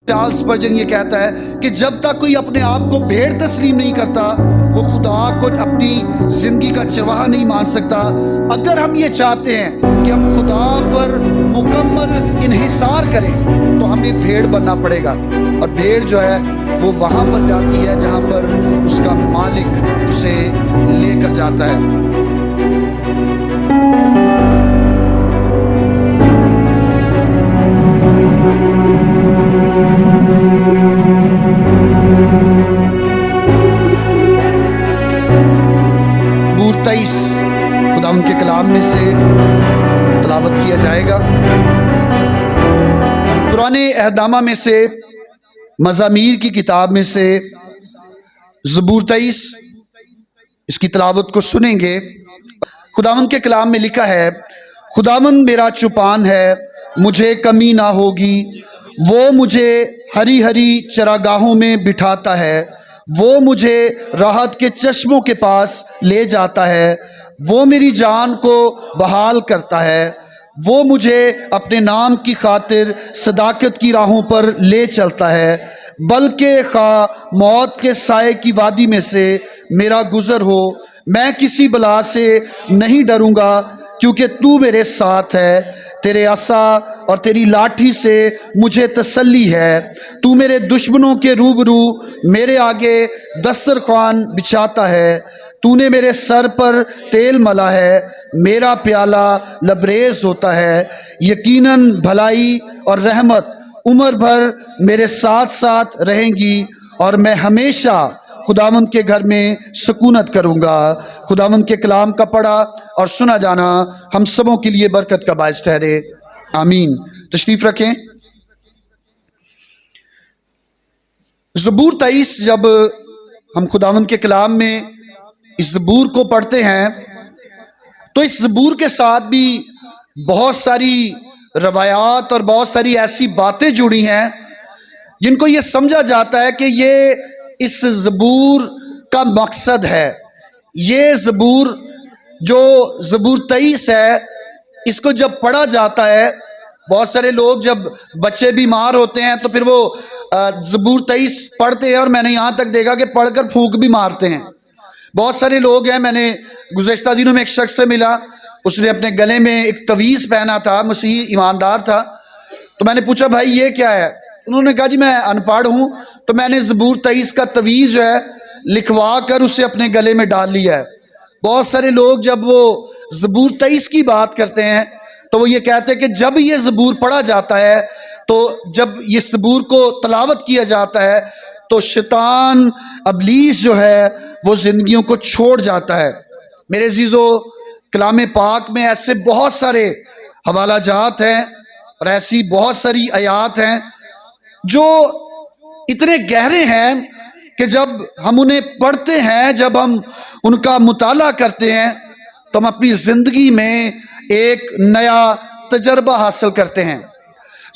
Charles اسپرجن یہ کہتا ہے کہ جب تک کوئی اپنے آپ کو بھیڑ تسلیم نہیں کرتا وہ خدا کو اپنی زندگی کا چرواہا نہیں مان سکتا۔ اگر ہم یہ چاہتے ہیں کہ ہم خدا پر مکمل انحصار کریں تو ہمیں بھیڑ بننا پڑے گا، اور بھیڑ جو ہے وہ وہاں پر جاتی ہے جہاں پر اس کا مالک اسے لے کر جاتا ہے۔ زبور 23 خداوند کے کلام میں سے تلاوت کیا جائے گا۔ پرانے عہد نامہ میں سے مزامیر کی کتاب میں سے زبور 23 اس کی تلاوت کو سنیں گے۔ خداوند کے کلام میں لکھا ہے، خداوند میرا چوپان ہے، مجھے کمی نہ ہوگی، وہ مجھے ہری ہری چراگاہوں میں بٹھاتا ہے، وہ مجھے راحت کے چشموں کے پاس لے جاتا ہے، وہ میری جان کو بحال کرتا ہے، وہ مجھے اپنے نام کی خاطر صداقت کی راہوں پر لے چلتا ہے، بلکہ خواہ موت کے سائے کی وادی میں سے میرا گزر ہو، میں کسی بلا سے نہیں ڈروں گا، کیونکہ تو میرے ساتھ ہے، تیرے عصا اور تیری لاٹھی سے مجھے تسلی ہے، تو میرے دشمنوں کے روبرو میرے آگے دسترخوان بچھاتا ہے، تو نے میرے سر پر تیل ملا ہے، میرا پیالہ لبریز ہوتا ہے، یقیناً بھلائی اور رحمت عمر بھر میرے ساتھ ساتھ رہیں گی، اور میں ہمیشہ خداوند کے گھر میں سکونت کروں گا۔ خداوند کے کلام کا پڑھا اور سنا جانا ہم سبوں کے لیے برکت کا باعث ٹھہرے، آمین۔ تشریف رکھیں۔ زبور 23 جب ہم خداوند کے کلام میں اس زبور کو پڑھتے ہیں تو اس زبور کے ساتھ بھی بہت ساری روایات اور بہت ساری ایسی باتیں جڑی ہیں جن کو یہ سمجھا جاتا ہے کہ یہ اس زبور کا مقصد ہے۔ یہ زبور جو زبور 23 ہے، اس کو جب پڑھا جاتا ہے، بہت سارے لوگ جب بچے بیمار ہوتے ہیں تو پھر وہ زبور 23 پڑھتے ہیں، اور میں نے یہاں تک دیکھا کہ پڑھ کر پھونک بھی مارتے ہیں۔ بہت سارے لوگ ہیں، میں نے گزشتہ دنوں میں ایک شخص سے ملا، اس نے اپنے گلے میں ایک تعویذ پہنا تھا، مسیحی ایماندار تھا، تو میں نے پوچھا بھائی یہ کیا ہے؟ انہوں نے کہا جی میں ان پڑھ ہوں، تو میں نے زبور 23 کا تعویذ جو ہے لکھوا کر اسے اپنے گلے میں ڈال لیا ہے۔ بہت سارے لوگ جب وہ زبور 23 کی بات کرتے ہیں تو وہ یہ کہتے ہیں کہ جب یہ زبور پڑھا جاتا ہے، تو جب یہ زبور کو تلاوت کیا جاتا ہے تو شیطان ابلیس جو ہے وہ زندگیوں کو چھوڑ جاتا ہے۔ میرے عزیزو، کلام پاک میں ایسے بہت سارے حوالہ جات ہیں اور ایسی بہت ساری آیات ہیں جو اتنے گہرے ہیں کہ جب ہم انہیں پڑھتے ہیں، جب ہم ان کا مطالعہ کرتے ہیں تو ہم اپنی زندگی میں ایک نیا تجربہ حاصل کرتے ہیں۔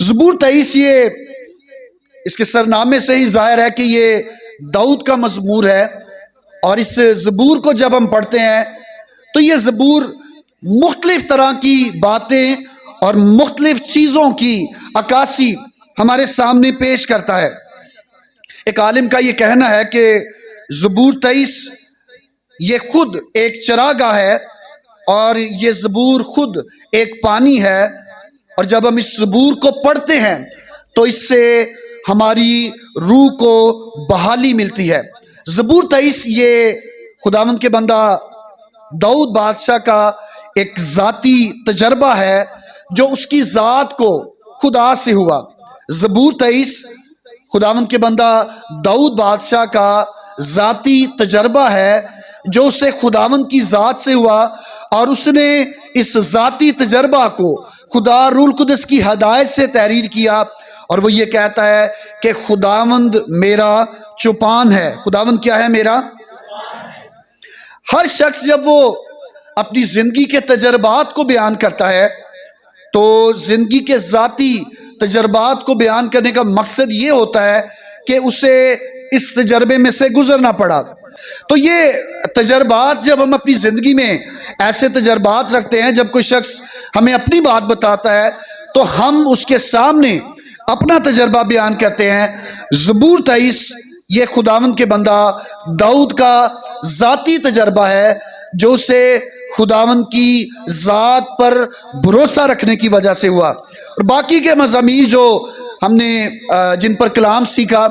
زبور 23 یہ اس کے سرنامے سے ہی ظاہر ہے کہ یہ داؤد کا مزمور ہے، اور اس زبور کو جب ہم پڑھتے ہیں تو یہ زبور مختلف طرح کی باتیں اور مختلف چیزوں کی عکاسی ہمارے سامنے پیش کرتا ہے۔ ایک عالم کا یہ کہنا ہے کہ زبور 23 یہ خود ایک چراگاہ ہے، اور یہ زبور خود ایک پانی ہے، اور جب ہم اس زبور کو پڑھتے ہیں تو اس سے ہماری روح کو بحالی ملتی ہے۔ زبور 23 یہ خداوند کے بندہ داؤد بادشاہ کا ایک ذاتی تجربہ ہے جو اس کی ذات کو خدا سے ہوا۔ زبور 23 خداوند کے بندہ داؤد بادشاہ کا ذاتی تجربہ ہے جو اسے خداوند کی ذات سے ہوا، اور اس نے اس ذاتی تجربہ کو خدا روح القدس کی ہدایت سے تحریر کیا، اور وہ یہ کہتا ہے کہ خداوند میرا چوپان ہے۔ خداوند کیا ہے؟ میرا۔ ہر شخص جب وہ اپنی زندگی کے تجربات کو بیان کرتا ہے تو زندگی کے ذاتی تجربات کو بیان کرنے کا مقصد یہ ہوتا ہے کہ اسے اس تجربے میں سے گزرنا پڑا۔ تو یہ تجربات جب ہم اپنی زندگی میں ایسے تجربات رکھتے ہیں، جب کوئی شخص ہمیں اپنی بات بتاتا ہے تو ہم اس کے سامنے اپنا تجربہ بیان کرتے ہیں۔ زبور 23 یہ خداوند کے بندہ داؤد کا ذاتی تجربہ ہے، جو اسے خداوند کی ذات پر بھروسہ رکھنے کی وجہ سے ہوا۔ اور باقی کے مزامیر جو ہم نے جن پر کلام سیکھا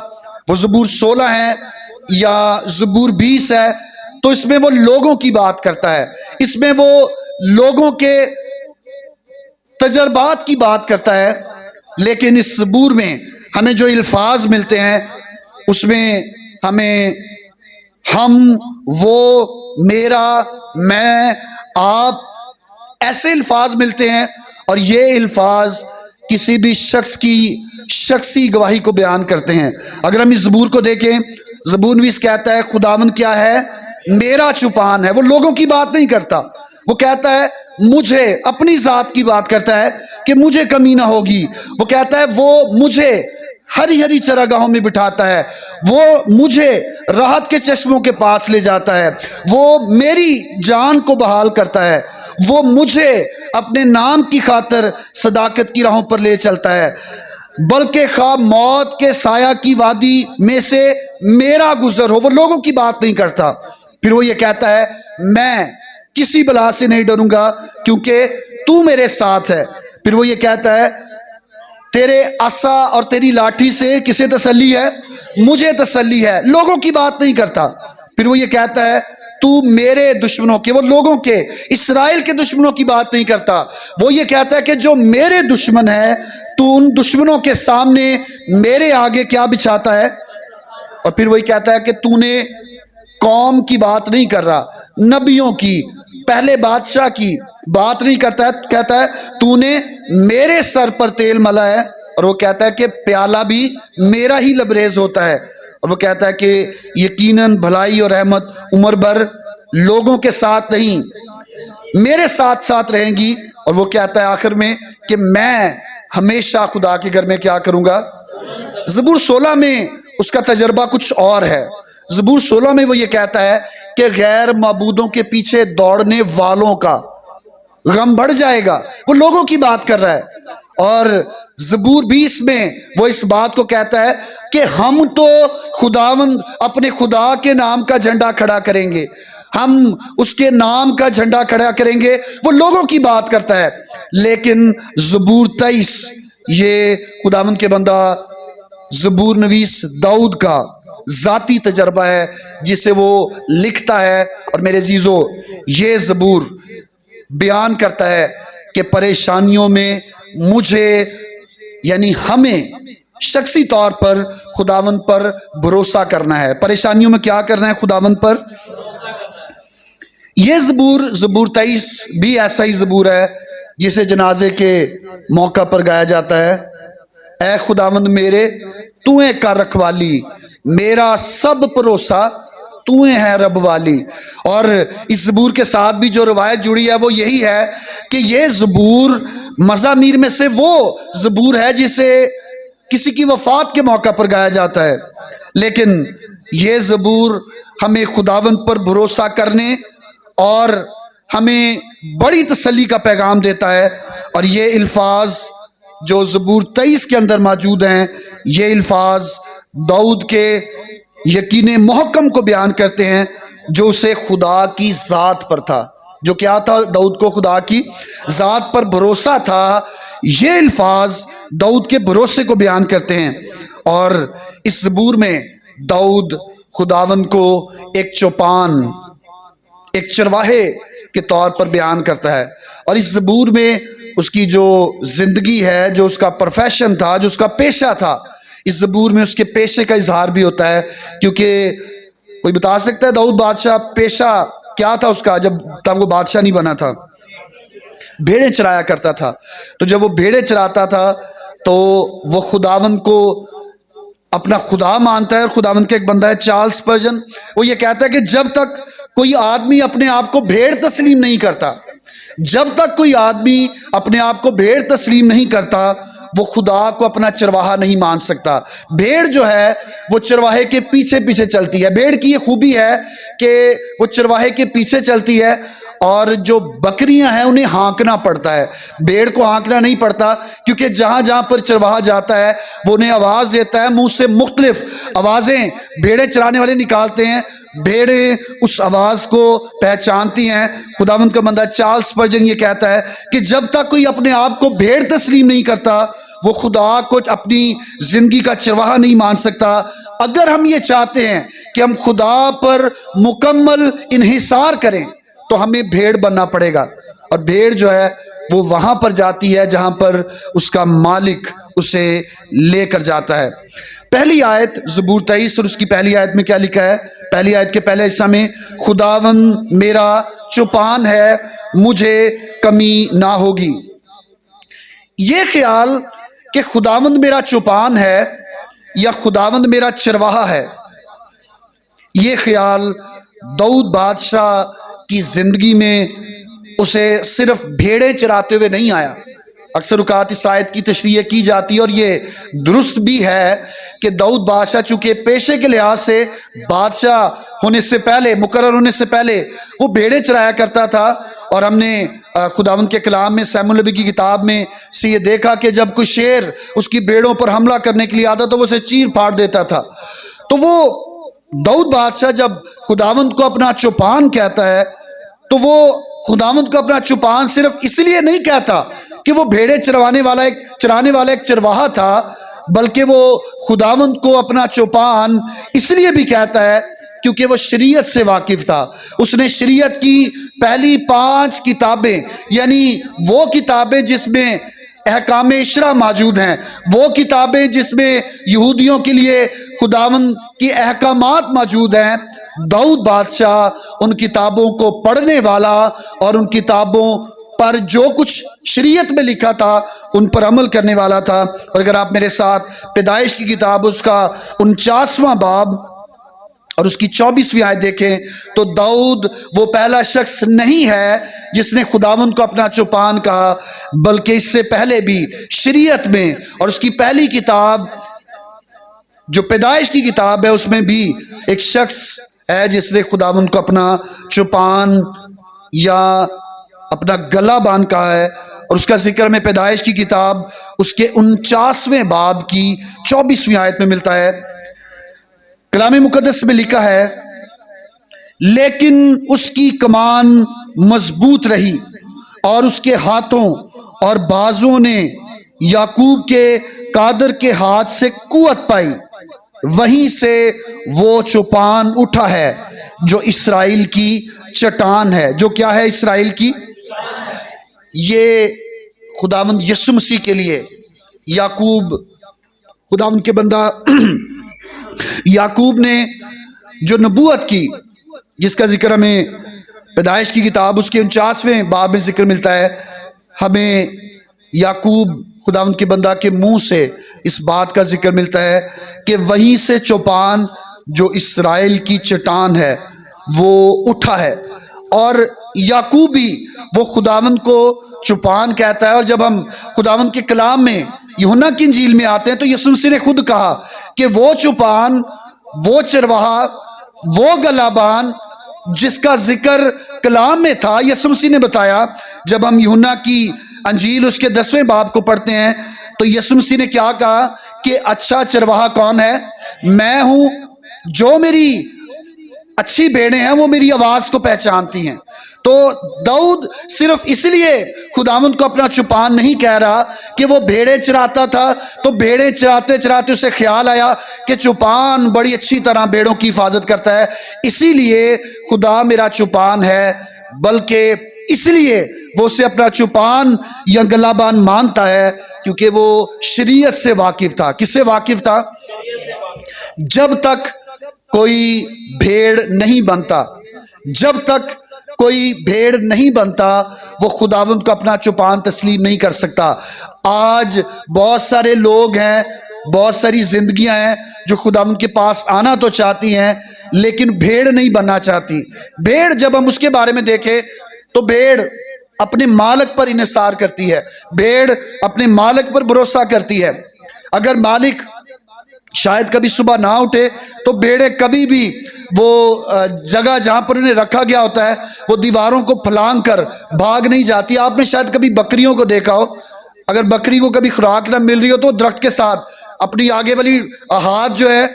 وہ زبور 16 ہے یا زبور 20 ہے، تو اس میں وہ لوگوں کی بات کرتا ہے، اس میں وہ لوگوں کے تجربات کی بات کرتا ہے۔ لیکن اس زبور میں ہمیں جو الفاظ ملتے ہیں اس میں ہمیں ہم، وہ، میرا، میں، آپ ایسے الفاظ ملتے ہیں، اور یہ الفاظ کسی بھی شخص کی شخصی گواہی کو بیان کرتے ہیں۔ اگر ہم اس زبور کو دیکھیں، زبور 20 کہتا ہے خداوند کیا ہے؟ میرا چوپان ہے۔ وہ لوگوں کی بات نہیں کرتا، وہ کہتا ہے مجھے، اپنی ذات کی بات کرتا ہے کہ مجھے کمی نہ ہوگی۔ وہ کہتا ہے وہ مجھے ہری ہری چراگاہوں میں بٹھاتا ہے، وہ مجھے راحت کے چشموں کے پاس لے جاتا ہے، وہ میری جان کو بحال کرتا ہے، وہ مجھے اپنے نام کی خاطر صداقت کی راہوں پر لے چلتا ہے، بلکہ خواہ موت کے سایہ کی وادی میں سے میرا گزر ہو۔ وہ لوگوں کی بات نہیں کرتا۔ پھر وہ یہ کہتا ہے میں کسی بلا سے نہیں ڈروں گا کیونکہ تو میرے ساتھ ہے۔ پھر وہ یہ کہتا ہے تیرے عصا اور تیری لاٹھی سے کسے تسلی ہے؟ مجھے تسلی ہے۔ لوگوں کی بات نہیں کرتا۔ پھر وہ یہ کہتا ہے تو میرے دشمنوں کے، وہ لوگوں کے، اسرائیل کے دشمنوں کی بات نہیں کرتا، وہ یہ کہتا ہے کہ جو میرے دشمن ہے تو ان دشمنوں کے سامنے میرے آگے کیا بچھاتا ہے؟ اور پھر وہی کہتا ہے کہ تو نے قوم کی بات نہیں کر رہا، نبیوں کی، پہلے بادشاہ کی بات نہیں کرتا ہے، کہتا ہے تو نے میرے سر پر تیل ملا ہے، اور وہ کہتا ہے کہ پیالہ بھی میرا ہی لبریز ہوتا ہے، اور وہ کہتا ہے کہ یقیناً بھلائی اور رحمت عمر بھر لوگوں کے ساتھ نہیں میرے ساتھ ساتھ رہیں گی۔ اور وہ کہتا ہے آخر میں کہ میں ہمیشہ خدا کے گھر میں کیا کروں گا۔ زبور 16 میں اس کا تجربہ کچھ اور ہے۔ زبور 16 میں وہ یہ کہتا ہے کہ غیر معبودوں کے پیچھے دوڑنے والوں کا غم بڑھ جائے گا۔ وہ لوگوں کی بات کر رہا ہے۔ اور زبور 20 میں وہ اس بات کو کہتا ہے کہ ہم تو خداوند اپنے خدا کے نام کا جھنڈا کھڑا کریں گے، ہم اس کے نام کا جھنڈا کھڑا کریں گے۔ وہ لوگوں کی بات کرتا ہے۔ لیکن زبور 23 یہ خداوند کے بندہ زبور نویس داؤد کا ذاتی تجربہ ہے جسے وہ لکھتا ہے۔ اور میرے عزیزو یہ زبور بیان کرتا ہے کہ پریشانیوں میں مجھے یعنی ہمیں شخصی طور پر خداوند پر بھروسہ کرنا ہے۔ پریشانیوں میں کیا کرنا ہے؟ خداوند پر۔ یہ زبور 23 بھی ایسا ہی زبور ہے جسے جنازے کے موقع پر گایا جاتا ہے۔ اے خداوند میرے تو ہے کر رکھوالی، میرا سب بھروسہ تو ہے رب والی۔ اور اس زبور کے ساتھ بھی جو روایت جڑی ہے وہ یہی ہے کہ یہ زبور مزامیر میں سے وہ زبور ہے جسے کسی کی وفات کے موقع پر گایا جاتا ہے۔ لیکن یہ زبور ہمیں خداوند پر بھروسہ کرنے اور ہمیں بڑی تسلی کا پیغام دیتا ہے۔ اور یہ الفاظ جو زبور 23 کے اندر موجود ہیں، یہ الفاظ داؤد کے یقین محکم کو بیان کرتے ہیں جو اسے خدا کی ذات پر تھا۔ جو کیا تھا؟ داؤد کو خدا کی ذات پر بھروسہ تھا۔ یہ الفاظ داؤد کے بھروسے کو بیان کرتے ہیں۔ اور اس زبور میں داؤد خداوند کو ایک چوپان، ایک چرواہے کے طور پر بیان کرتا ہے۔ اور اس زبور میں اس کی جو زندگی ہے، جو اس کا پروفیشن تھا، جو اس کا پیشہ تھا، اس زبور میں اس کے پیشے کا اظہار بھی ہوتا ہے۔ کیونکہ کوئی بتا سکتا ہے داؤد بادشاہ پیشہ کیا تھا اس کا جب تب وہ بادشاہ نہیں بنا تھا؟ بھیڑیں چرایا کرتا تھا۔ تو جب وہ بھیڑیں چراتا تھا تو وہ خداوند کو اپنا خدا مانتا ہے۔ اور خداوند کے ایک بندہ ہے چارلس اسپرجن، وہ یہ کہتا ہے کہ جب تک کوئی آدمی اپنے آپ کو بھیڑ تسلیم نہیں کرتا، جب تک کوئی آدمی اپنے آپ کو بھیڑ تسلیم نہیں کرتا، وہ خدا کو اپنا چرواہا نہیں مان سکتا۔ بھیڑ جو ہے وہ چرواہے کے پیچھے پیچھے چلتی ہے۔ بھیڑ کی یہ خوبی ہے کہ وہ چرواہے کے پیچھے چلتی ہے اور جو بکریاں ہیں انہیں ہانکنا پڑتا ہے، بھیڑ کو ہانکنا نہیں پڑتا، کیونکہ جہاں جہاں پر چرواہا جاتا ہے وہ انہیں آواز دیتا ہے، منہ سے مختلف آوازیں بھیڑیں چرانے والے نکالتے ہیں، بھیڑیں اس آواز کو پہچانتی ہیں۔ خداوند کا بندہ چارلس اسپرجن یہ کہتا ہے کہ جب تک کوئی اپنے آپ کو بھیڑ تسلیم نہیں کرتا وہ خدا کو اپنی زندگی کا چرواہا نہیں مان سکتا۔ اگر ہم یہ چاہتے ہیں کہ ہم خدا پر مکمل انحصار کریں تو ہمیں بھیڑ بننا پڑے گا، اور بھیڑ جو ہے وہ وہاں پر جاتی ہے جہاں پر اس کا مالک اسے لے کر جاتا ہے۔ پہلی آیت زبور 23 اور اس کی پہلی آیت میں کیا لکھا ہے؟ پہلی آیت کے پہلے حصہ میں خداوند میرا چوپان ہے، مجھے کمی نہ ہوگی۔ یہ خیال کہ خداوند میرا چوپان ہے یا خداوند میرا چرواہا ہے، یہ خیال داؤد بادشاہ کی زندگی میں اسے صرف بھیڑیں چراتے ہوئے نہیں آیا۔ اکثر اوقات اس آیت کی تشریح کی جاتی ہے اور یہ درست بھی ہے کہ داؤد بادشاہ چونکہ پیشے کے لحاظ سے بادشاہ ہونے سے پہلے، مقرر ہونے سے پہلے وہ بھیڑیں چرایا کرتا تھا، اور ہم نے خداوند کے کلام میں سیموئیل نبی کی کتاب میں سے یہ دیکھا کہ جب کوئی شیر اس کی بھیڑوں پر حملہ کرنے کے لیے آتا تو وہ اسے چیر پھاڑ دیتا تھا۔ تو وہ داؤد بادشاہ جب خداوند کو اپنا چوپان کہتا ہے تو وہ خداوند کو اپنا چوپان صرف اس لیے نہیں کہتا کہ وہ بھیڑیں چرانے والا ایک چرواہا تھا، بلکہ وہ خداوند کو اپنا چوپان اس لیے بھی کہتا ہے کیونکہ وہ شریعت سے واقف تھا۔ اس نے شریعت کی پہلی 5 کتابیں، یعنی وہ کتابیں جس میں احکام اشرا موجود ہیں، وہ کتابیں جس میں یہودیوں کے لیے خداوند کی احکامات موجود ہیں، داؤد بادشاہ ان کتابوں کو پڑھنے والا اور ان کتابوں پر جو کچھ شریعت میں لکھا تھا ان پر عمل کرنے والا تھا۔ اور اگر آپ میرے ساتھ پیدائش کی کتاب اس کا 49واں باب اور اس کی 24ویں آیت دیکھیں تو داؤد وہ پہلا شخص نہیں ہے جس نے خداوند کو اپنا چوپان کہا، بلکہ اس سے پہلے بھی شریعت میں اور اس کی پہلی کتاب جو پیدائش کی کتاب ہے اس میں بھی ایک شخص ہے جس نے خداوند کو اپنا چوپان یا اپنا گلا بان کہا ہے، اور اس کا ذکر میں پیدائش کی کتاب اس کے 49ویں باب کی 24ویں آیت میں ملتا ہے۔ کلام مقدس میں لکھا ہے لیکن اس کی کمان مضبوط رہی اور اس کے ہاتھوں اور بازوں نے یعقوب کے قادر کے ہاتھ سے قوت پائی، وہیں سے وہ چوپان اٹھا ہے جو اسرائیل کی چٹان ہے۔ جو کیا ہے؟ اسرائیل کی۔ یہ خداوند یسوع مسیح کے لیے یعقوب، خداوند کے بندہ یعقوب نے جو نبوت کی، جس کا ذکر ہمیں پیدائش کی کتاب اس کے 49ویں باب میں ذکر ملتا ہے، ہمیں یعقوب خداوند کے بندہ کے منہ سے اس بات کا ذکر ملتا ہے کہ وہیں سے چوپان جو اسرائیل کی چٹان ہے وہ اٹھا ہے۔ اور یعقوب بھی وہ خداوند کو چوپان کہتا ہے، اور جب ہم خداوند کے کلام میں یوحنا کی انجیل میں آتے ہیں تو یسوع مسیح نے خود کہا کہ وہ چوپان، وہ چرواہا، وہ گلابان جس کا ذکر کلام میں تھا، یسوع مسیح نے بتایا۔ جب ہم یوحنا کی انجیل اس کے 10ویں باب کو پڑھتے ہیں تو یسوع مسیح نے کیا کہا کہ اچھا چرواہا کون ہے؟ میں ہوں، جو میری اچھی بھیڑیں ہیں وہ میری آواز کو پہچانتی ہیں۔ تو داؤد صرف اس لیے خداوند کو اپنا چوپان نہیں کہہ رہا کہ وہ بھیڑیں چراتا تھا، تو بھیڑیں چراتے چراتے اسے خیال آیا کہ چوپان بڑی اچھی طرح بھیڑوں کی حفاظت کرتا ہے، اسی لیے خدا میرا چوپان ہے، بلکہ اس لیے وہ اسے اپنا چوپان یا گلابان مانتا ہے کیونکہ وہ شریعت سے واقف تھا۔ کس سے واقف تھا؟ جب تک کوئی بھیڑ نہیں بنتا، جب تک کوئی بھیڑ نہیں بنتا وہ خداوند کو اپنا چوپان تسلیم نہیں کر سکتا۔ آج بہت سارے لوگ ہیں، بہت ساری زندگیاں ہیں جو خداوند کے پاس آنا تو چاہتی ہیں لیکن بھیڑ نہیں بننا چاہتی۔ بھیڑ جب ہم اس کے بارے میں دیکھیں تو بھیڑ اپنے مالک پر انحصار کرتی ہے، بھیڑ اپنے مالک پر بھروسہ کرتی ہے۔ اگر مالک شاید کبھی صبح نہ اٹھے تو بھیڑیں کبھی بھی وہ جگہ جہاں پر انہیں رکھا گیا ہوتا ہے وہ دیواروں کو پھلانگ کر بھاگ نہیں جاتی. آپ نے شاید کبھی بکریوں کو دیکھا ہو, اگر بکری کو کبھی خوراک نہ مل رہی ہو تو درخت کے ساتھ اپنی آگے والی ہاتھ جو ہے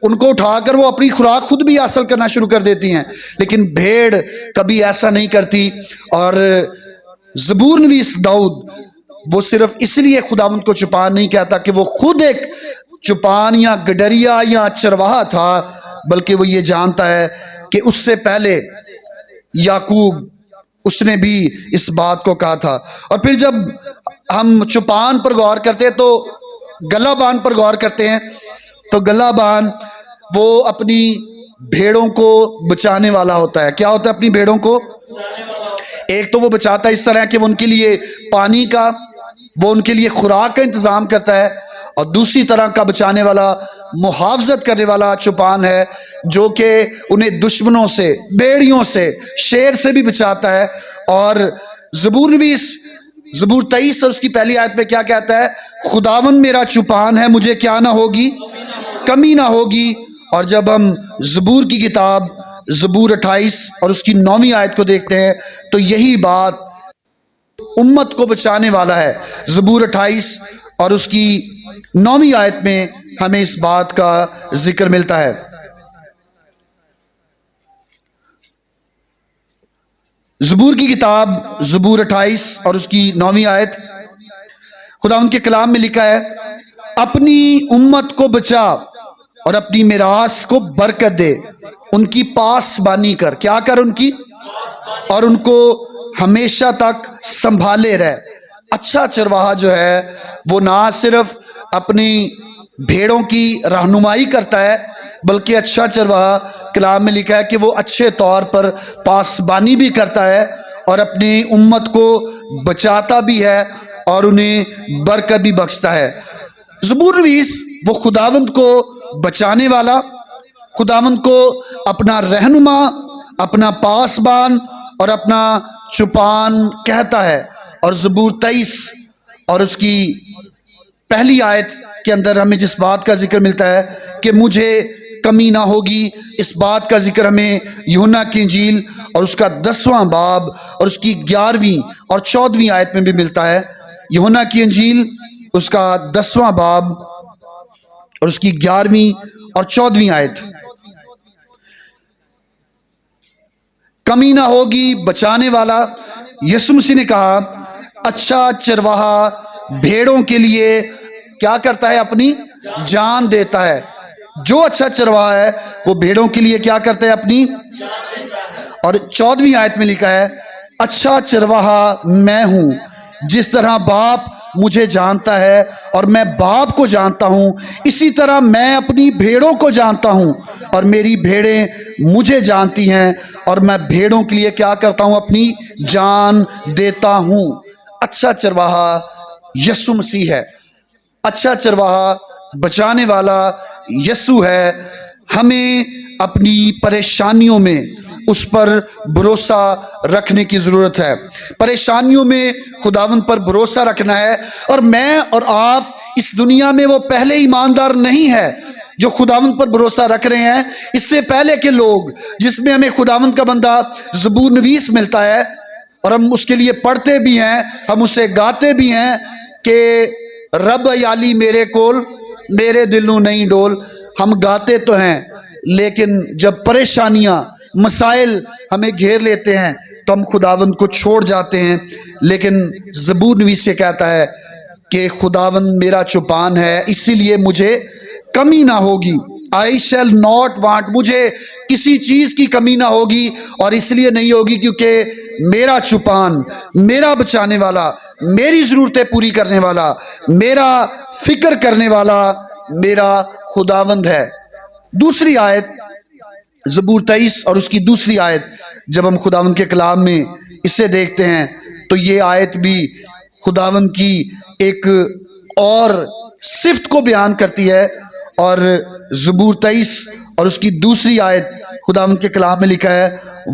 ان کو اٹھا کر وہ اپنی خوراک خود بھی حاصل کرنا شروع کر دیتی ہیں. لیکن بھیڑ کبھی ایسا نہیں کرتی. اور زبور نویس داؤد وہ صرف اس لیے خداوند کو چوپان نہیں کہتا کہ وہ خود ایک چوپان یا گڈریا یا چرواہا تھا, بلکہ وہ یہ جانتا ہے کہ اس سے پہلے یعقوب اس نے بھی اس بات کو کہا تھا. اور پھر جب ہم چوپان پر غور کرتے ہیں تو گلہ بان پر غور کرتے ہیں تو گلہ بان وہ اپنی بھیڑوں کو بچانے والا ہوتا ہے. کیا ہوتا ہے اپنی بھیڑوں کو؟ ایک تو وہ بچاتا ہے اس طرح کہ وہ ان کے لیے پانی کا, وہ ان کے لیے خوراک کا انتظام کرتا ہے, اور دوسری طرح کا بچانے والا محافظت کرنے والا چوپان ہے جو کہ انہیں دشمنوں سے, بیڑیوں سے, شیر سے بھی بچاتا ہے. اور زبور نویس زبور 23 اور اس کی پہلی آیت میں کیا کہتا ہے؟ خداوند میرا چوپان ہے, مجھے کیا نہ ہوگی؟ کمی نہ ہوگی. اور جب ہم زبور کی کتاب زبور 28 اور اس کی 9ویں آیت کو دیکھتے ہیں تو یہی بات امت کو بچانے والا ہے. زبور 28 اور اس کی 9ویں آیت میں ہمیں اس بات کا ذکر ملتا ہے. زبور کی کتاب زبور 28 اور اس کی 9ویں آیت, خداوند کے کلام میں لکھا ہے, اپنی امت کو بچا اور اپنی میراث کو برکت دے, ان کی پاسبانی کر. کیا کر؟ ان کی, اور ان کو ہمیشہ تک سنبھالے رہ. اچھا چرواہا جو ہے وہ نہ صرف اپنی بھیڑوں کی رہنمائی کرتا ہے, بلکہ اچھا چرواہا کلام میں لکھا ہے کہ وہ اچھے طور پر پاسبانی بھی کرتا ہے اور اپنی امت کو بچاتا بھی ہے اور انہیں برکت بھی بخشتا ہے. زبور نویس وہ خداوند کو بچانے والا, خداوند کو اپنا رہنما, اپنا پاسبان اور اپنا چوپان کہتا ہے. اور زبور 23 اور اس کی پہلی آیت کے اندر ہمیں جس بات کا ذکر ملتا ہے کہ مجھے کمی نہ ہوگی, اس بات کا ذکر ہمیں یوحنا کی انجیل اور اس کا 10واں باب اور اس کی 11ویں اور 14ویں آیت میں بھی ملتا ہے. یوحنا کی انجیل اس کا 10واں باب اور اس کی 11ویں اور 14ویں آیت. کمی نہ ہوگی, بچانے والا. یسوع مسیح نے کہا اچھا چرواہا بھیڑوں کے لیے کیا کرتا ہے؟ اپنی جان دیتا ہے. جو اچھا چرواہا ہے وہ بھیڑوں کے لیے کیا کرتا ہے؟ اپنی. اور 14ویں آیت میں لکھا ہے اچھا چرواہا میں ہوں, جس طرح باپ مجھے جانتا ہے اور میں باپ کو جانتا ہوں, اسی طرح میں اپنی بھیڑوں کو جانتا ہوں اور میری بھیڑیں مجھے جانتی ہیں, اور میں بھیڑوں کے لیے کیا کرتا ہوں؟ اپنی جان دیتا ہوں. اچھا چرواہا یسوع مسیح ہے. اچھا چرواہا بچانے والا یسوع ہے. ہمیں اپنی پریشانیوں میں اس پر بھروسہ رکھنے کی ضرورت ہے. پریشانیوں میں خداوند پر بھروسہ رکھنا ہے. اور میں اور آپ اس دنیا میں وہ پہلے ایماندار نہیں ہے جو خداوند پر بھروسہ رکھ رہے ہیں. اس سے پہلے کے لوگ جس میں ہمیں خداوند کا بندہ زبور نویس ملتا ہے اور ہم اس کے لیے پڑھتے بھی ہیں, ہم اسے گاتے بھی ہیں کہ رب یالی میرے کول میرے دلوں نہیں ڈول. ہم گاتے تو ہیں لیکن جب پریشانیاں مسائل ہمیں گھیر لیتے ہیں تو ہم خداوند کو چھوڑ جاتے ہیں. لیکن زبور نویس یہ کہتا ہے کہ خداوند میرا چوپان ہے, اسی لیے مجھے کمی نہ ہوگی. I shall not want, مجھے کسی چیز کی کمی نہ ہوگی. اور اس لیے نہیں ہوگی کیونکہ میرا چوپان, میرا بچانے والا, میری ضرورتیں پوری کرنے والا, میرا فکر کرنے والا میرا خداوند ہے. دوسری آیت زبور 23 اور اس کی دوسری آیت جب ہم خداوند کے کلام میں اسے دیکھتے ہیں تو یہ آیت بھی خداوند کی ایک اور صفت کو بیان کرتی ہے. اور زبور 23 اور اس کی دوسری آیت خداوند کے کلام میں لکھا ہے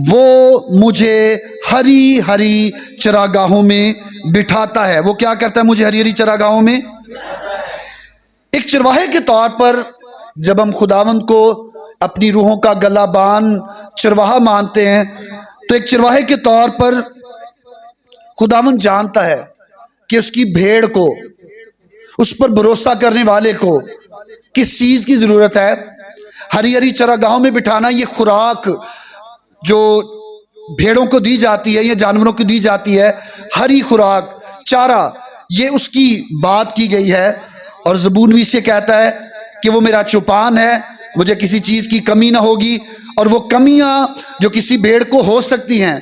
وہ مجھے ہری ہری چراگاہوں میں بٹھاتا ہے. وہ کیا کرتا ہے؟ مجھے ہری ہری چراگاہوں میں. ایک چرواہے کے طور پر جب ہم خداوند کو اپنی روحوں کا گلہ بان چرواہا مانتے ہیں، تو ایک چرواہے کے طور پر خداوند جانتا ہے کہ اس کی بھیڑ کو، اس پر بھروسہ کرنے والے کو کس چیز کی ضرورت ہے۔ ہری ہری چراگاہوں میں بٹھانا، یہ خوراک جو بھیڑوں کو دی جاتی ہے یا جانوروں کو دی جاتی ہے، ہری خوراک، چارہ، یہ اس کی بات کی گئی ہے۔ اور زبور بھی اسے کہتا ہے کہ وہ میرا چوپان ہے، مجھے کسی چیز کی کمی نہ ہوگی۔ اور وہ کمیاں جو کسی بھیڑ کو ہو سکتی ہیں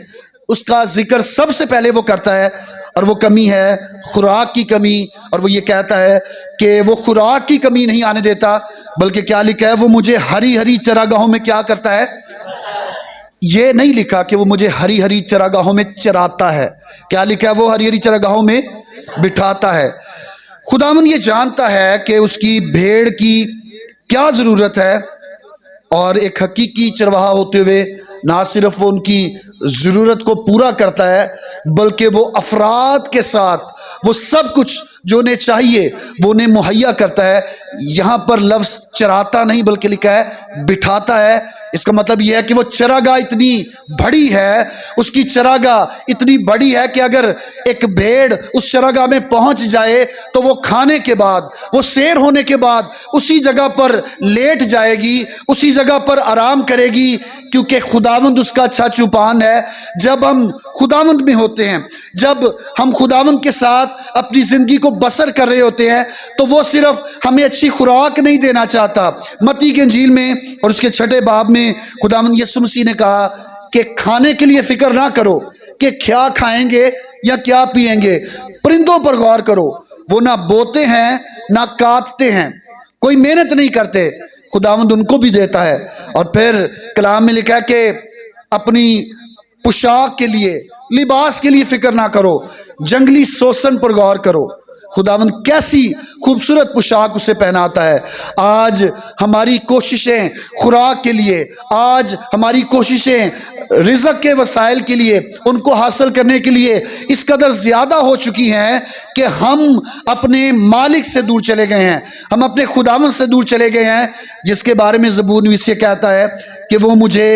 اس کا ذکر سب سے پہلے وہ کرتا ہے، اور وہ کمی ہے خوراک کی کمی۔ اور وہ یہ کہتا ہے کہ وہ خوراک کی کمی نہیں آنے دیتا، بلکہ کیا لکھا ہے، وہ مجھے ہری ہری چراگاہوں میں کیا کرتا ہے۔ یہ نہیں لکھا کہ وہ مجھے ہری ہری چراگاہوں میں چراتا ہے، کیا لکھا ہے، وہ ہری ہری چراگاہوں میں بٹھاتا ہے۔ خداوند یہ جانتا ہے کہ اس کی بھیڑ کی کیا ضرورت ہے، اور ایک حقیقی چرواہا ہوتے ہوئے نہ صرف وہ ان کی ضرورت کو پورا کرتا ہے، بلکہ وہ افراد کے ساتھ وہ سب کچھ جو انہیں چاہیے وہ انہیں مہیا کرتا ہے۔ یہاں پر لفظ چراتا نہیں بلکہ لکھا ہے بٹھاتا ہے۔ اس کا مطلب یہ ہے کہ وہ چراگاہ اتنی بڑی ہے، اس کی چراگاہ اتنی بڑی ہے کہ اگر ایک بھیڑ اس چراگاہ میں پہنچ جائے تو وہ کھانے کے بعد، وہ سیر ہونے کے بعد اسی جگہ پر لیٹ جائے گی، اسی جگہ پر آرام کرے گی، کیونکہ خداوند اس کا اچھا چوپان ہے۔ جب ہم خداوند میں ہوتے ہیں، جب ہم خداوند کے ساتھ اپنی زندگی کو بسر کر رہے ہوتے ہیں، تو وہ صرف ہمیں اچھی خوراک نہیں دینا چاہتا۔ متی کی انجیل میں اور اس کے 6 باب میں خداوند یسوع مسیح نے کہا کہ کھانے کے لیے فکر نہ کرو کہ کیا کھائیں گے یا کیا پیئیں گے، پرندوں پر غور کرو، وہ نہ بوتے ہیں نہ کاٹتے ہیں، کوئی محنت نہیں کرتے، خداوند ان کو بھی دیتا ہے۔ اور پھر کلام میں لکھا ہے کہ اپنی پوشاک کے لیے، لباس کے لیے فکر نہ کرو، جنگلی سوسن پر غور کرو، خداوند کیسی خوبصورت پوشاک اسے پہناتا ہے۔ آج ہماری کوششیں خوراک کے لیے، آج ہماری کوششیں رزق کے وسائل کے لیے، ان کو حاصل کرنے کے لیے اس قدر زیادہ ہو چکی ہیں کہ ہم اپنے مالک سے دور چلے گئے ہیں، ہم اپنے خداوند سے دور چلے گئے ہیں، جس کے بارے میں زبور نویس یہ کہتا ہے کہ وہ مجھے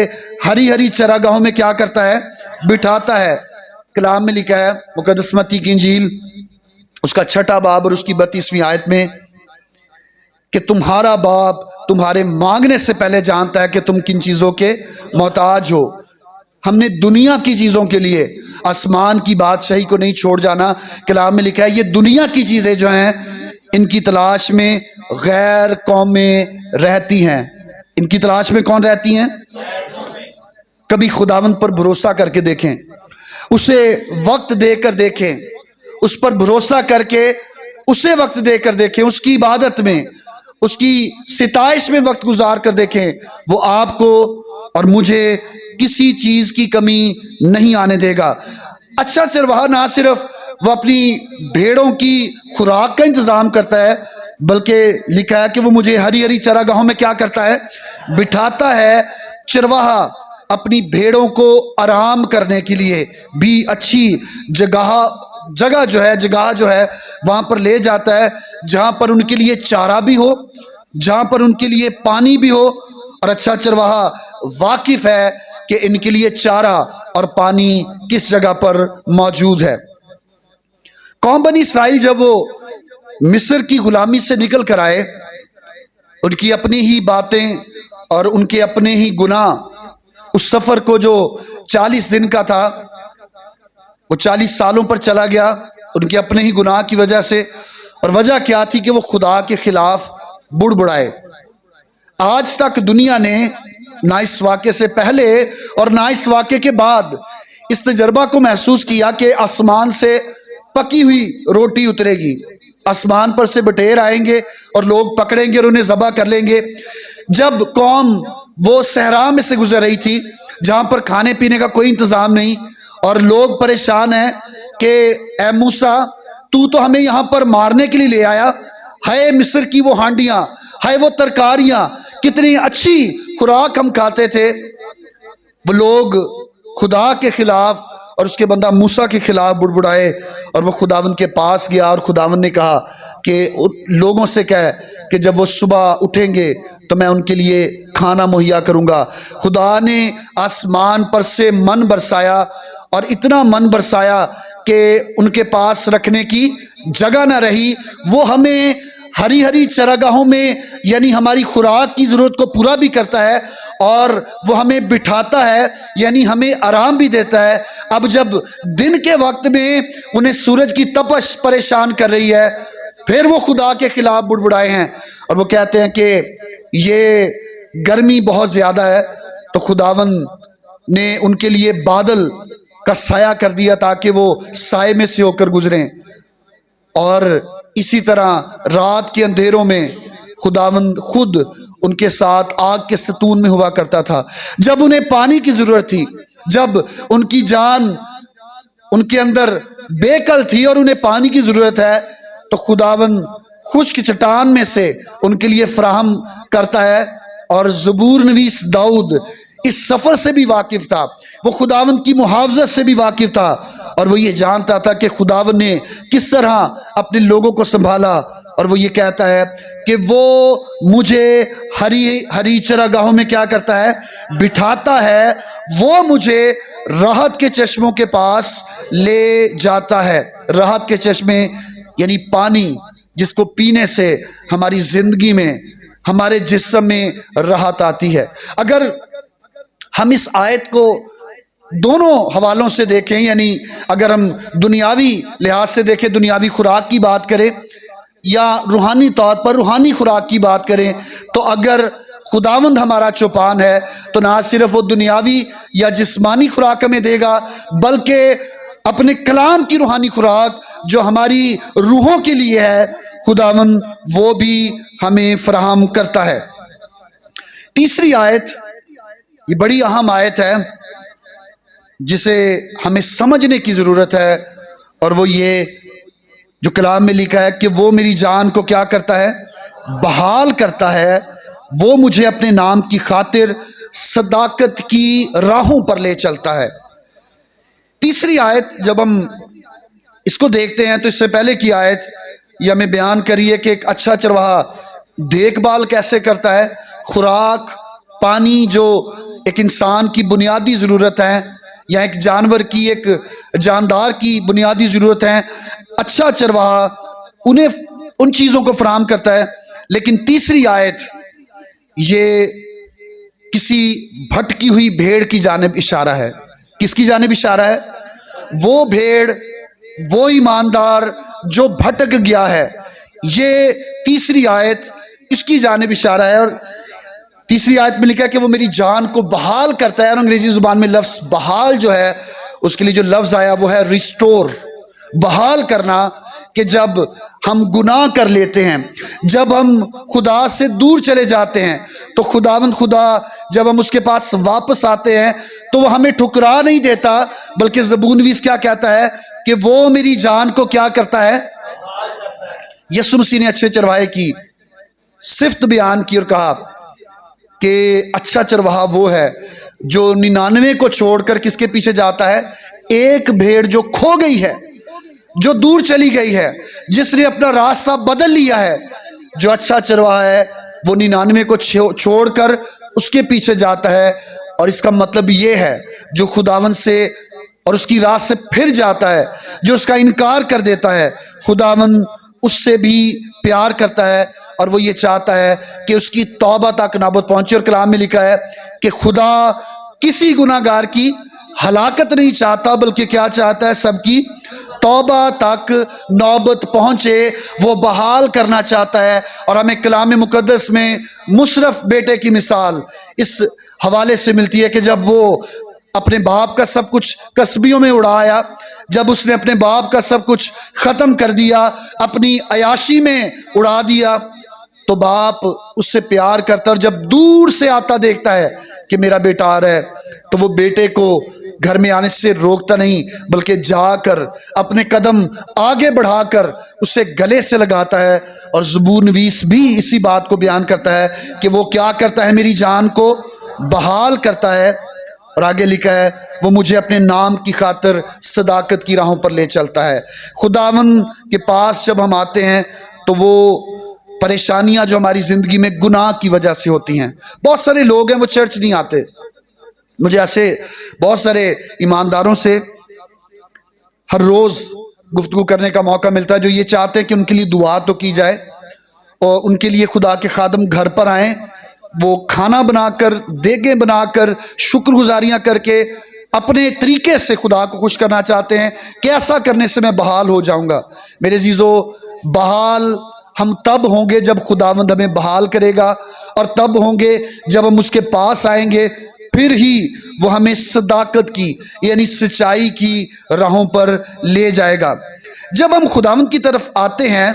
ہری ہری چراگاہوں میں کیا کرتا ہے، بٹھاتا ہے۔ کلام میں لکھا ہے مقدس متی کی انجیل اس کا 6 باب اور اس کی 32ویں آیت میں کہ تمہارا باپ تمہارے مانگنے سے پہلے جانتا ہے کہ تم کن چیزوں کے محتاج ہو۔ ہم نے دنیا کی چیزوں کے لیے آسمان کی بادشاہی کو نہیں چھوڑ جانا۔ کلام میں لکھا ہے یہ دنیا کی چیزیں جو ہیں ان کی تلاش میں غیر قومیں رہتی ہیں۔ ان کی تلاش میں کون رہتی ہیں؟ کبھی خداوند پر بھروسہ کر کے دیکھیں، اسے وقت دے کر دیکھیں، اس پر بھروسہ کر کے اسے وقت دے کر دیکھیں، اس کی عبادت میں، اس کی ستائش میں وقت گزار کر دیکھیں، وہ آپ کو اور مجھے کسی چیز کی کمی نہیں آنے دے گا۔ اچھا چرواہا نہ صرف وہ اپنی بھیڑوں کی خوراک کا انتظام کرتا ہے، بلکہ لکھا ہے کہ وہ مجھے ہری ہری چراگاہوں میں کیا کرتا ہے، بٹھاتا ہے۔ چرواہا اپنی بھیڑوں کو آرام کرنے کے لیے بھی اچھی جگہ جو ہے وہاں پر لے جاتا ہے، جہاں پر ان کے لیے چارہ بھی ہو، جہاں پر ان کے لیے پانی بھی ہو۔ اور اچھا چرواہا واقف ہے کہ ان کے لیے چارہ اور پانی کس جگہ پر موجود ہے۔ قوم بنی اسرائیل جب وہ مصر کی غلامی سے نکل کر آئے، ان کی اپنی ہی باتیں اور ان کے اپنے ہی گناہ، اس سفر کو جو 40 دن کا تھا وہ 40 سالوں پر چلا گیا ان کے اپنے ہی گناہ کی وجہ سے۔ اور وجہ کیا تھی کہ وہ خدا کے خلاف بڑبڑائے۔ آج تک دنیا نے نہ اس واقعے سے پہلے اور نہ اس واقعے کے بعد اس تجربہ کو محسوس کیا کہ آسمان سے پکی ہوئی روٹی اترے گی، آسمان پر سے بٹیر آئیں گے اور لوگ پکڑیں گے اور انہیں ذبح کر لیں گے۔ جب قوم وہ صحرا میں سے گزر رہی تھی جہاں پر کھانے پینے کا کوئی انتظام نہیں، اور لوگ پریشان ہیں کہ اے موسیٰ تو ہمیں یہاں پر مارنے کے لیے لے آیا، ہائے مصر کی وہ ہانڈیاں، ہائے وہ ترکاریاں، کتنی اچھی خوراک ہم کھاتے تھے۔ وہ لوگ خدا کے خلاف اور اس کے بندہ موسیٰ کے خلاف بڑبڑائے، اور وہ خداوند کے پاس گیا اور خداوند نے کہا کہ لوگوں سے کہے کہ جب وہ صبح اٹھیں گے تو میں ان کے لیے کھانا مہیا کروں گا۔ خدا نے آسمان پر سے من برسایا، اور اتنا من برسایا کہ ان کے پاس رکھنے کی جگہ نہ رہی۔ وہ ہمیں ہری ہری چراگاہوں میں یعنی ہماری خوراک کی ضرورت کو پورا بھی کرتا ہے، اور وہ ہمیں بٹھاتا ہے یعنی ہمیں آرام بھی دیتا ہے۔ اب جب دن کے وقت میں انہیں سورج کی تپش پریشان کر رہی ہے، پھر وہ خدا کے خلاف بڑبڑائے ہیں اور وہ کہتے ہیں کہ یہ گرمی بہت زیادہ ہے، تو خداوند نے ان کے لیے بادل کا سایہ کر دیا تاکہ وہ سائے میں سے ہو کر گزریں، اور اسی طرح رات کے اندھیروں میں خداوند خود ان کے ساتھ آگ کے ستون میں ہوا کرتا تھا۔ جب انہیں پانی کی ضرورت تھی، جب ان کی جان ان کے اندر بے کل تھی اور انہیں پانی کی ضرورت ہے، تو خداوند خشک چٹان میں سے ان کے لیے فراہم کرتا ہے۔ اور زبور نویس داؤد اس سفر سے بھی واقف تھا، وہ خداوند کی محافظت سے بھی واقف تھا، اور وہ یہ جانتا تھا کہ خداوند نے کس طرح اپنے لوگوں کو سنبھالا، اور وہ یہ کہتا ہے کہ وہ مجھے ہری چراگاہوں میں کیا کرتا ہے؟ بٹھاتا ہے، وہ مجھے راحت کے چشموں کے پاس لے جاتا ہے۔ راحت کے چشمے یعنی پانی جس کو پینے سے ہماری زندگی میں، ہمارے جسم میں راحت آتی ہے۔ اگر ہم اس آیت کو دونوں حوالوں سے دیکھیں، یعنی اگر ہم دنیاوی لحاظ سے دیکھیں، دنیاوی خوراک کی بات کریں، یا روحانی طور پر روحانی خوراک کی بات کریں، تو اگر خداوند ہمارا چوپان ہے تو نہ صرف وہ دنیاوی یا جسمانی خوراک ہمیں دے گا، بلکہ اپنے کلام کی روحانی خوراک جو ہماری روحوں کے لیے ہے، خداوند وہ بھی ہمیں فراہم کرتا ہے۔ تیسری آیت، یہ بڑی اہم آیت ہے جسے ہمیں سمجھنے کی ضرورت ہے، اور وہ یہ جو کلام میں لکھا ہے کہ وہ میری جان کو کیا کرتا ہے؟ بحال کرتا ہے، وہ مجھے اپنے نام کی خاطر صداقت کی راہوں پر لے چلتا ہے۔ تیسری آیت جب ہم اس کو دیکھتے ہیں تو اس سے پہلے کی آیت یہ ہمیں بیان کریے کہ ایک اچھا چرواہا دیکھ بھال کیسے کرتا ہے۔ خوراک، پانی جو ایک انسان کی بنیادی ضرورت ہے، یا ایک جانور کی، ایک جاندار کی بنیادی ضرورت ہے، اچھا چرواہا انہیں ان چیزوں کو فراہم کرتا ہے۔ لیکن تیسری آیت یہ کسی بھٹکی ہوئی بھیڑ کی جانب اشارہ ہے۔ کس کی جانب اشارہ ہے؟ وہ بھیڑ، وہ ایماندار جو بھٹک گیا ہے، یہ تیسری آیت اس کی جانب اشارہ ہے۔ اور تیسری آیت میں لکھا ہے کہ وہ میری جان کو بحال کرتا ہے، اور انگریزی زبان میں لفظ بحال جو ہے اس کے لیے جو لفظ آیا وہ ہے ریسٹور، بحال کرنا۔ کہ جب ہم گناہ کر لیتے ہیں، جب ہم خدا سے دور چلے جاتے ہیں، تو خداوند خدا جب ہم اس کے پاس واپس آتے ہیں تو وہ ہمیں ٹھکرا نہیں دیتا، بلکہ زبور نویس کیا کہتا ہے کہ وہ میری جان کو کیا کرتا ہے؟ یسوع مسیح نے اچھے چرواہے کی صفت بیان کی اور کہا کہ اچھا چرواہا وہ ہے جو 99 کو چھوڑ کر کس کے پیچھے جاتا ہے؟ ایک بھیڑ جو کھو گئی ہے، جو دور چلی گئی ہے، جس نے اپنا راستہ بدل لیا ہے۔ جو اچھا چرواہا ہے وہ 99 کو چھوڑ کر اس کے پیچھے جاتا ہے، اور اس کا مطلب یہ ہے جو خداوند سے اور اس کی راہ سے پھر جاتا ہے، جو اس کا انکار کر دیتا ہے، خداوند اس سے بھی پیار کرتا ہے، اور وہ یہ چاہتا ہے کہ اس کی توبہ تک نوبت پہنچے۔ اور کلام میں لکھا ہے کہ خدا کسی گناہ گار کی ہلاکت نہیں چاہتا، بلکہ کیا چاہتا ہے؟ سب کی توبہ تک نوبت پہنچے، وہ بحال کرنا چاہتا ہے۔ اور ہمیں کلام مقدس میں مصرف بیٹے کی مثال اس حوالے سے ملتی ہے کہ جب وہ اپنے باپ کا سب کچھ کسبیوں میں اڑایا، جب اس نے اپنے باپ کا سب کچھ ختم کر دیا، اپنی عیاشی میں اڑا دیا، تو باپ اس سے پیار کرتا، اور جب دور سے آتا دیکھتا ہے کہ میرا بیٹا آ رہا ہے، تو وہ بیٹے کو گھر میں آنے سے روکتا نہیں، بلکہ جا کر اپنے قدم آگے بڑھا کر اسے گلے سے لگاتا ہے۔ اور زبور نویس بھی اسی بات کو بیان کرتا ہے کہ وہ کیا کرتا ہے؟ میری جان کو بحال کرتا ہے۔ اور آگے لکھا ہے وہ مجھے اپنے نام کی خاطر صداقت کی راہوں پر لے چلتا ہے۔ خداوند کے پاس جب ہم آتے ہیں تو وہ پریشانیاں جو ہماری زندگی میں گناہ کی وجہ سے ہوتی ہیں. بہت سارے لوگ ہیں وہ چرچ نہیں آتے. مجھے ایسے بہت سارے ایمانداروں سے ہر روز گفتگو کرنے کا موقع ملتا ہے جو یہ چاہتے ہیں کہ ان کے لیے دعا تو کی جائے اور ان کے لیے خدا کے خادم گھر پر آئیں, وہ کھانا بنا کر, دیگیں بنا کر, شکر گزاریاں کر کے اپنے طریقے سے خدا کو خوش کرنا چاہتے ہیں کہ ایسا کرنے سے میں بحال ہو جاؤں گا. میرے عزیزو, بحال ہم تب ہوں گے جب خداوند ہمیں بحال کرے گا, اور تب ہوں گے جب ہم اس کے پاس آئیں گے, پھر ہی وہ ہمیں صداقت کی یعنی سچائی کی راہوں پر لے جائے گا. جب ہم خداوند کی طرف آتے ہیں,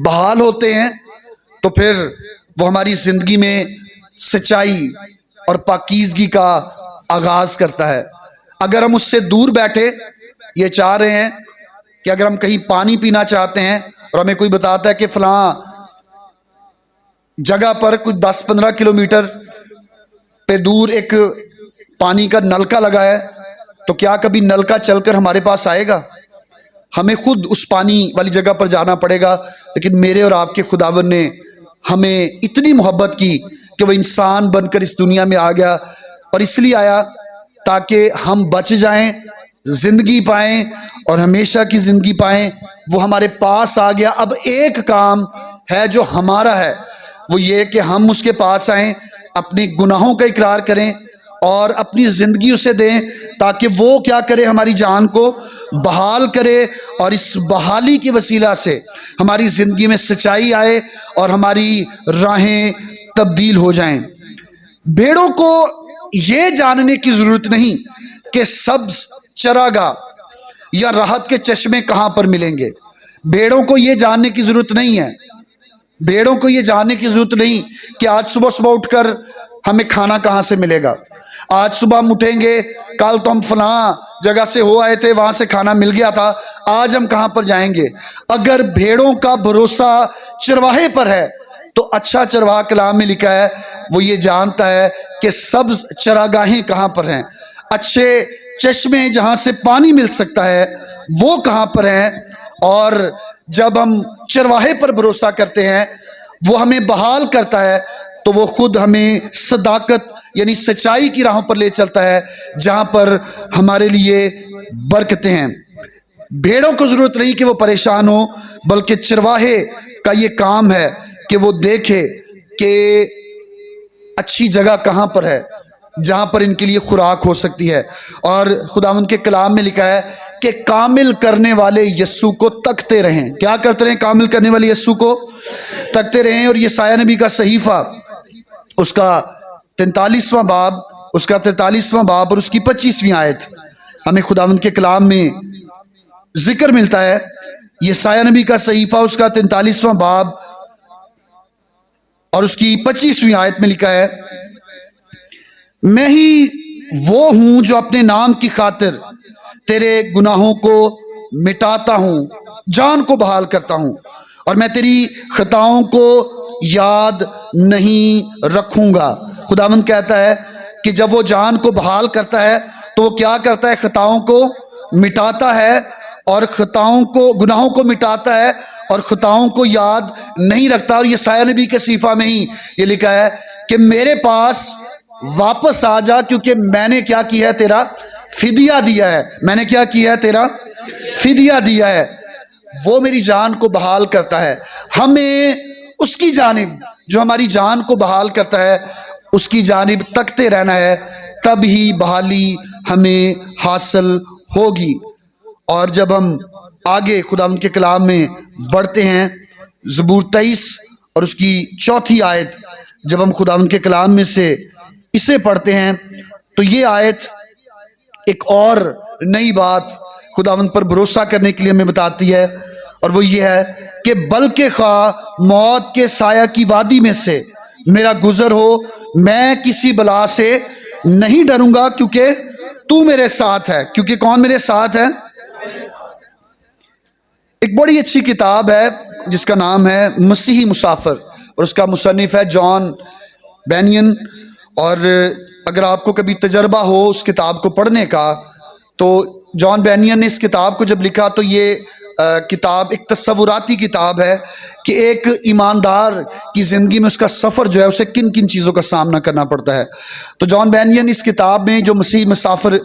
بحال ہوتے ہیں, تو پھر وہ ہماری زندگی میں سچائی اور پاکیزگی کا آغاز کرتا ہے. اگر ہم اس سے دور بیٹھے یہ چاہ رہے ہیں کہ اگر ہم کہیں پانی پینا چاہتے ہیں اور ہمیں کوئی بتاتا ہے کہ فلاں جگہ پر کچھ 10-15 کلومیٹر پہ دور ایک پانی کا نلکا لگا ہے, تو کیا کبھی نلکا چل کر ہمارے پاس آئے گا؟ ہمیں خود اس پانی والی جگہ پر جانا پڑے گا. لیکن میرے اور آپ کے خداوند نے ہمیں اتنی محبت کی کہ وہ انسان بن کر اس دنیا میں آ گیا, اور اس لیے آیا تاکہ ہم بچ جائیں, زندگی پائیں اور ہمیشہ کی زندگی پائیں. وہ ہمارے پاس آ گیا. اب ایک کام ہے جو ہمارا ہے, وہ یہ کہ ہم اس کے پاس آئیں, اپنے گناہوں کا اقرار کریں اور اپنی زندگی اسے دیں تاکہ وہ کیا کرے, ہماری جان کو بحال کرے, اور اس بحالی کے وسیلہ سے ہماری زندگی میں سچائی آئے اور ہماری راہیں تبدیل ہو جائیں. بھیڑوں کو یہ جاننے کی ضرورت نہیں کہ سبز چراگاہ یا راحت کے چشمے کہاں پر ملیں گے. بھیڑوں کو یہ جاننے کی ضرورت نہیں ہے, بھیڑوں کو یہ جاننے کی ضرورت نہیں کہ آج صبح صبح اٹھ کر ہمیں کھانا کہاں سے ملے گا. آج صبح ہم اٹھیں گے, کل تو ہم فلاں جگہ سے ہو آئے تھے, وہاں سے کھانا مل گیا تھا, آج ہم کہاں پر جائیں گے. اگر بھیڑوں کا بھروسہ چرواہے پر ہے تو اچھا چرواہا کلام میں لکھا ہے وہ یہ جانتا ہے کہ سبز چراگاہیں کہاں پر ہیں, اچھے چشمے جہاں سے پانی مل سکتا ہے وہ کہاں پر ہیں. اور جب ہم چرواہے پر بھروسہ کرتے ہیں وہ ہمیں بحال کرتا ہے, تو وہ خود ہمیں صداقت یعنی سچائی کی راہوں پر لے چلتا ہے جہاں پر ہمارے لیے برکتیں ہیں. بھیڑوں کو ضرورت نہیں کہ وہ پریشان ہو, بلکہ چرواہے کا یہ کام ہے کہ وہ دیکھے کہ اچھی جگہ کہاں پر ہے جہاں پر ان کے لیے خوراک ہو سکتی ہے. اور خداوند کے کلام میں لکھا ہے کہ کامل کرنے والے یسوع کو تکتے رہیں. کیا کرتے رہیں؟ کامل کرنے والے یسوع کو تکتے رہیں. اور یسایہ نبی کا صحیفہ اس کا 43واں باب اور اس کی 25ویں آیت ہمیں خداوند کے کلام میں ذکر ملتا ہے. یسایہ نبی کا صحیفہ اس کا 43واں باب اور اس کی 25ویں آیت میں لکھا ہے, میں ہی وہ ہوں جو اپنے نام کی خاطر تیرے گناہوں کو مٹاتا ہوں, جان کو بحال کرتا ہوں, اور میں تیری خطاؤں کو یاد نہیں رکھوں گا. خداوند کہتا ہے کہ جب وہ جان کو بحال کرتا ہے تو وہ کیا کرتا ہے؟ خطاؤں کو مٹاتا ہے, اور خطاؤں کو, گناہوں کو مٹاتا ہے اور خطاؤں کو یاد نہیں رکھتا. اور یہ یسایہ نبی کے صحیفہ میں ہی یہ لکھا ہے کہ میرے پاس واپس آ جا کیونکہ میں نے کیا کیا ہے؟ تیرا فدیہ دیا ہے. میں نے کیا کیا ہے؟ تیرا فدیہ دیا ہے. وہ میری جان کو بحال کرتا ہے. ہمیں اس کی جانب جو ہماری جان کو بحال کرتا ہے اس کی جانب تکتے رہنا ہے, تب ہی بحالی ہمیں حاصل ہوگی. اور جب ہم آگے خداوند کے کلام میں بڑھتے ہیں, زبور 23 اور اس کی 4 آیت جب ہم خداوند کے کلام میں سے اسے پڑھتے ہیں تو یہ آیت ایک اور نئی بات خداوند پر بھروسہ کرنے کے لیے ہمیں بتاتی ہے, اور وہ یہ ہے کہ بلکہ خواہ موت کے سایہ کی وادی میں سے میرا گزر ہو, میں کسی بلا سے نہیں ڈروں گا کیونکہ تو میرے ساتھ ہے. کیونکہ کون میرے ساتھ ہے؟ ایک بڑی اچھی کتاب ہے جس کا نام ہے مسیحی مسافر, اور اس کا مصنف ہے جان بینین. اور اگر آپ کو کبھی تجربہ ہو اس کتاب کو پڑھنے کا, تو جان بینین نے اس کتاب کو جب لکھا تو یہ کتاب ایک تصوراتی کتاب ہے کہ ایک ایماندار کی زندگی میں اس کا سفر جو ہے اسے کن کن چیزوں کا سامنا کرنا پڑتا ہے۔ تو جان بینین اس کتاب میں جو مسیح مسافر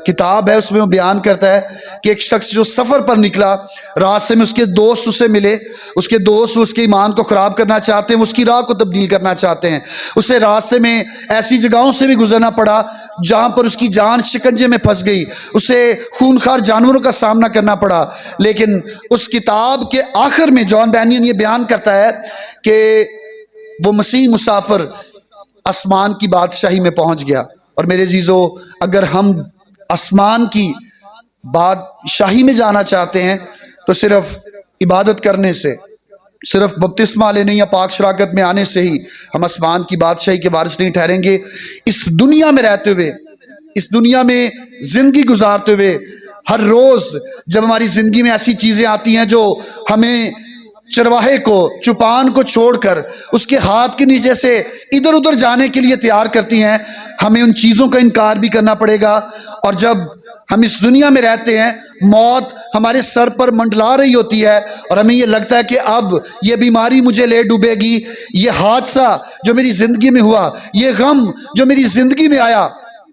کتاب ہے اس میں وہ بیان کرتا ہے کہ ایک شخص جو سفر پر نکلا، راستے میں اس کے دوست اسے ملے، اس کے دوست اس کے ایمان کو خراب کرنا چاہتے ہیں، وہ اس کی راہ کو تبدیل کرنا چاہتے ہیں۔ اسے راستے میں ایسی جگہوں سے بھی گزرنا پڑا جہاں پر اس کی جان شکنجے میں پھنس گئی، اسے خونخوار جانوروں کا سامنا کرنا پڑا، لیکن اس کتاب کے آخر میں جان بینین یہ بیان کرتا ہے کہ وہ مسیح مسافر آسمان کی بادشاہی میں پہنچ گیا۔ اور میرے عزیزو، اگر ہم آسمان کی بادشاہی میں جانا چاہتے ہیں تو صرف عبادت کرنے سے، صرف بپتسمہ لینے یا پاک شراکت میں آنے سے ہی ہم آسمان کی بادشاہی کے وارث نہیں ٹھہریں گے۔ اس دنیا میں رہتے ہوئے، اس دنیا میں زندگی گزارتے ہوئے، ہر روز جب ہماری زندگی میں ایسی چیزیں آتی ہیں جو ہمیں چرواہے کو، چوپان کو چھوڑ کر اس کے ہاتھ کے نیچے سے ادھر ادھر جانے کے لیے تیار کرتی ہیں، ہمیں ان چیزوں کا انکار بھی کرنا پڑے گا۔ اور جب ہم اس دنیا میں رہتے ہیں، موت ہمارے سر پر منڈلا رہی ہوتی ہے اور ہمیں یہ لگتا ہے کہ اب یہ بیماری مجھے لے ڈوبے گی، یہ حادثہ جو میری زندگی میں ہوا، یہ غم جو میری زندگی میں آیا،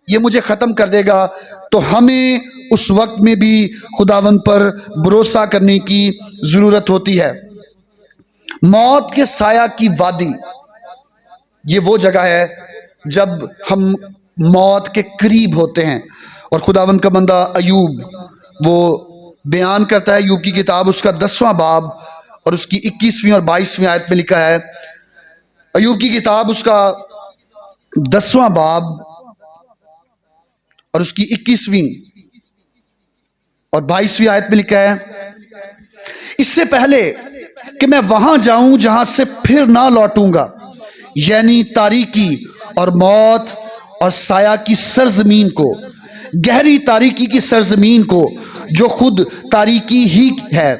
یہ مجھے ختم کر دے گا، تو ہمیں اس وقت میں بھی خداوند پر بھروسہ کرنے کی ضرورت ہوتی ہے۔ موت کے سایہ کی وادی، یہ وہ جگہ ہے جب ہم موت کے قریب ہوتے ہیں۔ اور خداوند کا بندہ ایوب وہ بیان کرتا ہے، ایوب کی کتاب اس کا 10واں باب اور اس کی 21ویں اور 22ویں آیت میں لکھا ہے، ایوب کی کتاب اس کا 10واں باب اور اس کی 21ویں اور 22ویں آیت میں لکھا ہے، اس سے پہلے کہ میں وہاں جاؤں جہاں سے پھر نہ لوٹوں گا، یعنی تاریکی اور موت اور سایہ کی سرزمین کو، گہری تاریکی کی سرزمین کو جو خود تاریکی ہی ہے،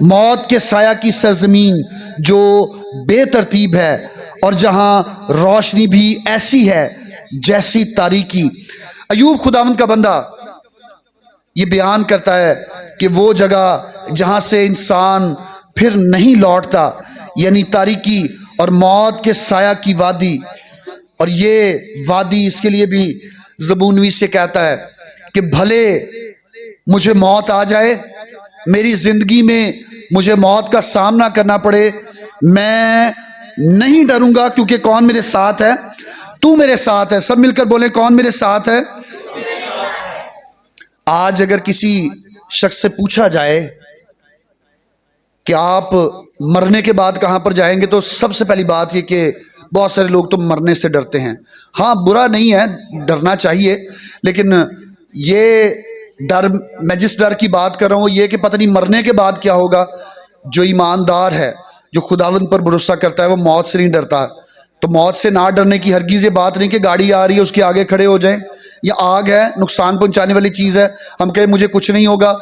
موت کے سایہ کی سرزمین جو بے ترتیب ہے اور جہاں روشنی بھی ایسی ہے جیسی تاریکی۔ ایوب خداوند کا بندہ یہ بیان کرتا ہے کہ وہ جگہ جہاں سے انسان پھر نہیں لوٹتا، یعنی تاریکی اور موت کے سایہ کی وادی۔ اور یہ وادی اس کے لیے بھی زبونوی سے کہتا ہے کہ بھلے مجھے موت آ جائے، میری زندگی میں مجھے موت کا سامنا کرنا پڑے، میں نہیں ڈروں گا، کیونکہ کون میرے ساتھ ہے؟ تو میرے ساتھ ہے۔ سب مل کر بولیں، کون میرے ساتھ ہے؟ آج اگر کسی شخص سے پوچھا جائے کہ آپ مرنے کے بعد کہاں پر جائیں گے، تو سب سے پہلی بات یہ کہ بہت سارے لوگ تو مرنے سے ڈرتے ہیں۔ ہاں، برا نہیں ہے، ڈرنا چاہیے، لیکن یہ ڈر، میں جس ڈر کی بات کر رہا ہوں وہ یہ کہ پتہ نہیں مرنے کے بعد کیا ہوگا۔ جو ایماندار ہے، جو خداوند پر بھروسہ کرتا ہے، وہ موت سے نہیں ڈرتا۔ تو موت سے نہ ڈرنے کی ہرگز یہ بات نہیں کہ گاڑی آ رہی ہے اس کے آگے کھڑے ہو جائیں، یا آگ ہے، نقصان پہنچانے والی چیز ہے، ہم کہیں مجھے کچھ نہیں ہوگا۔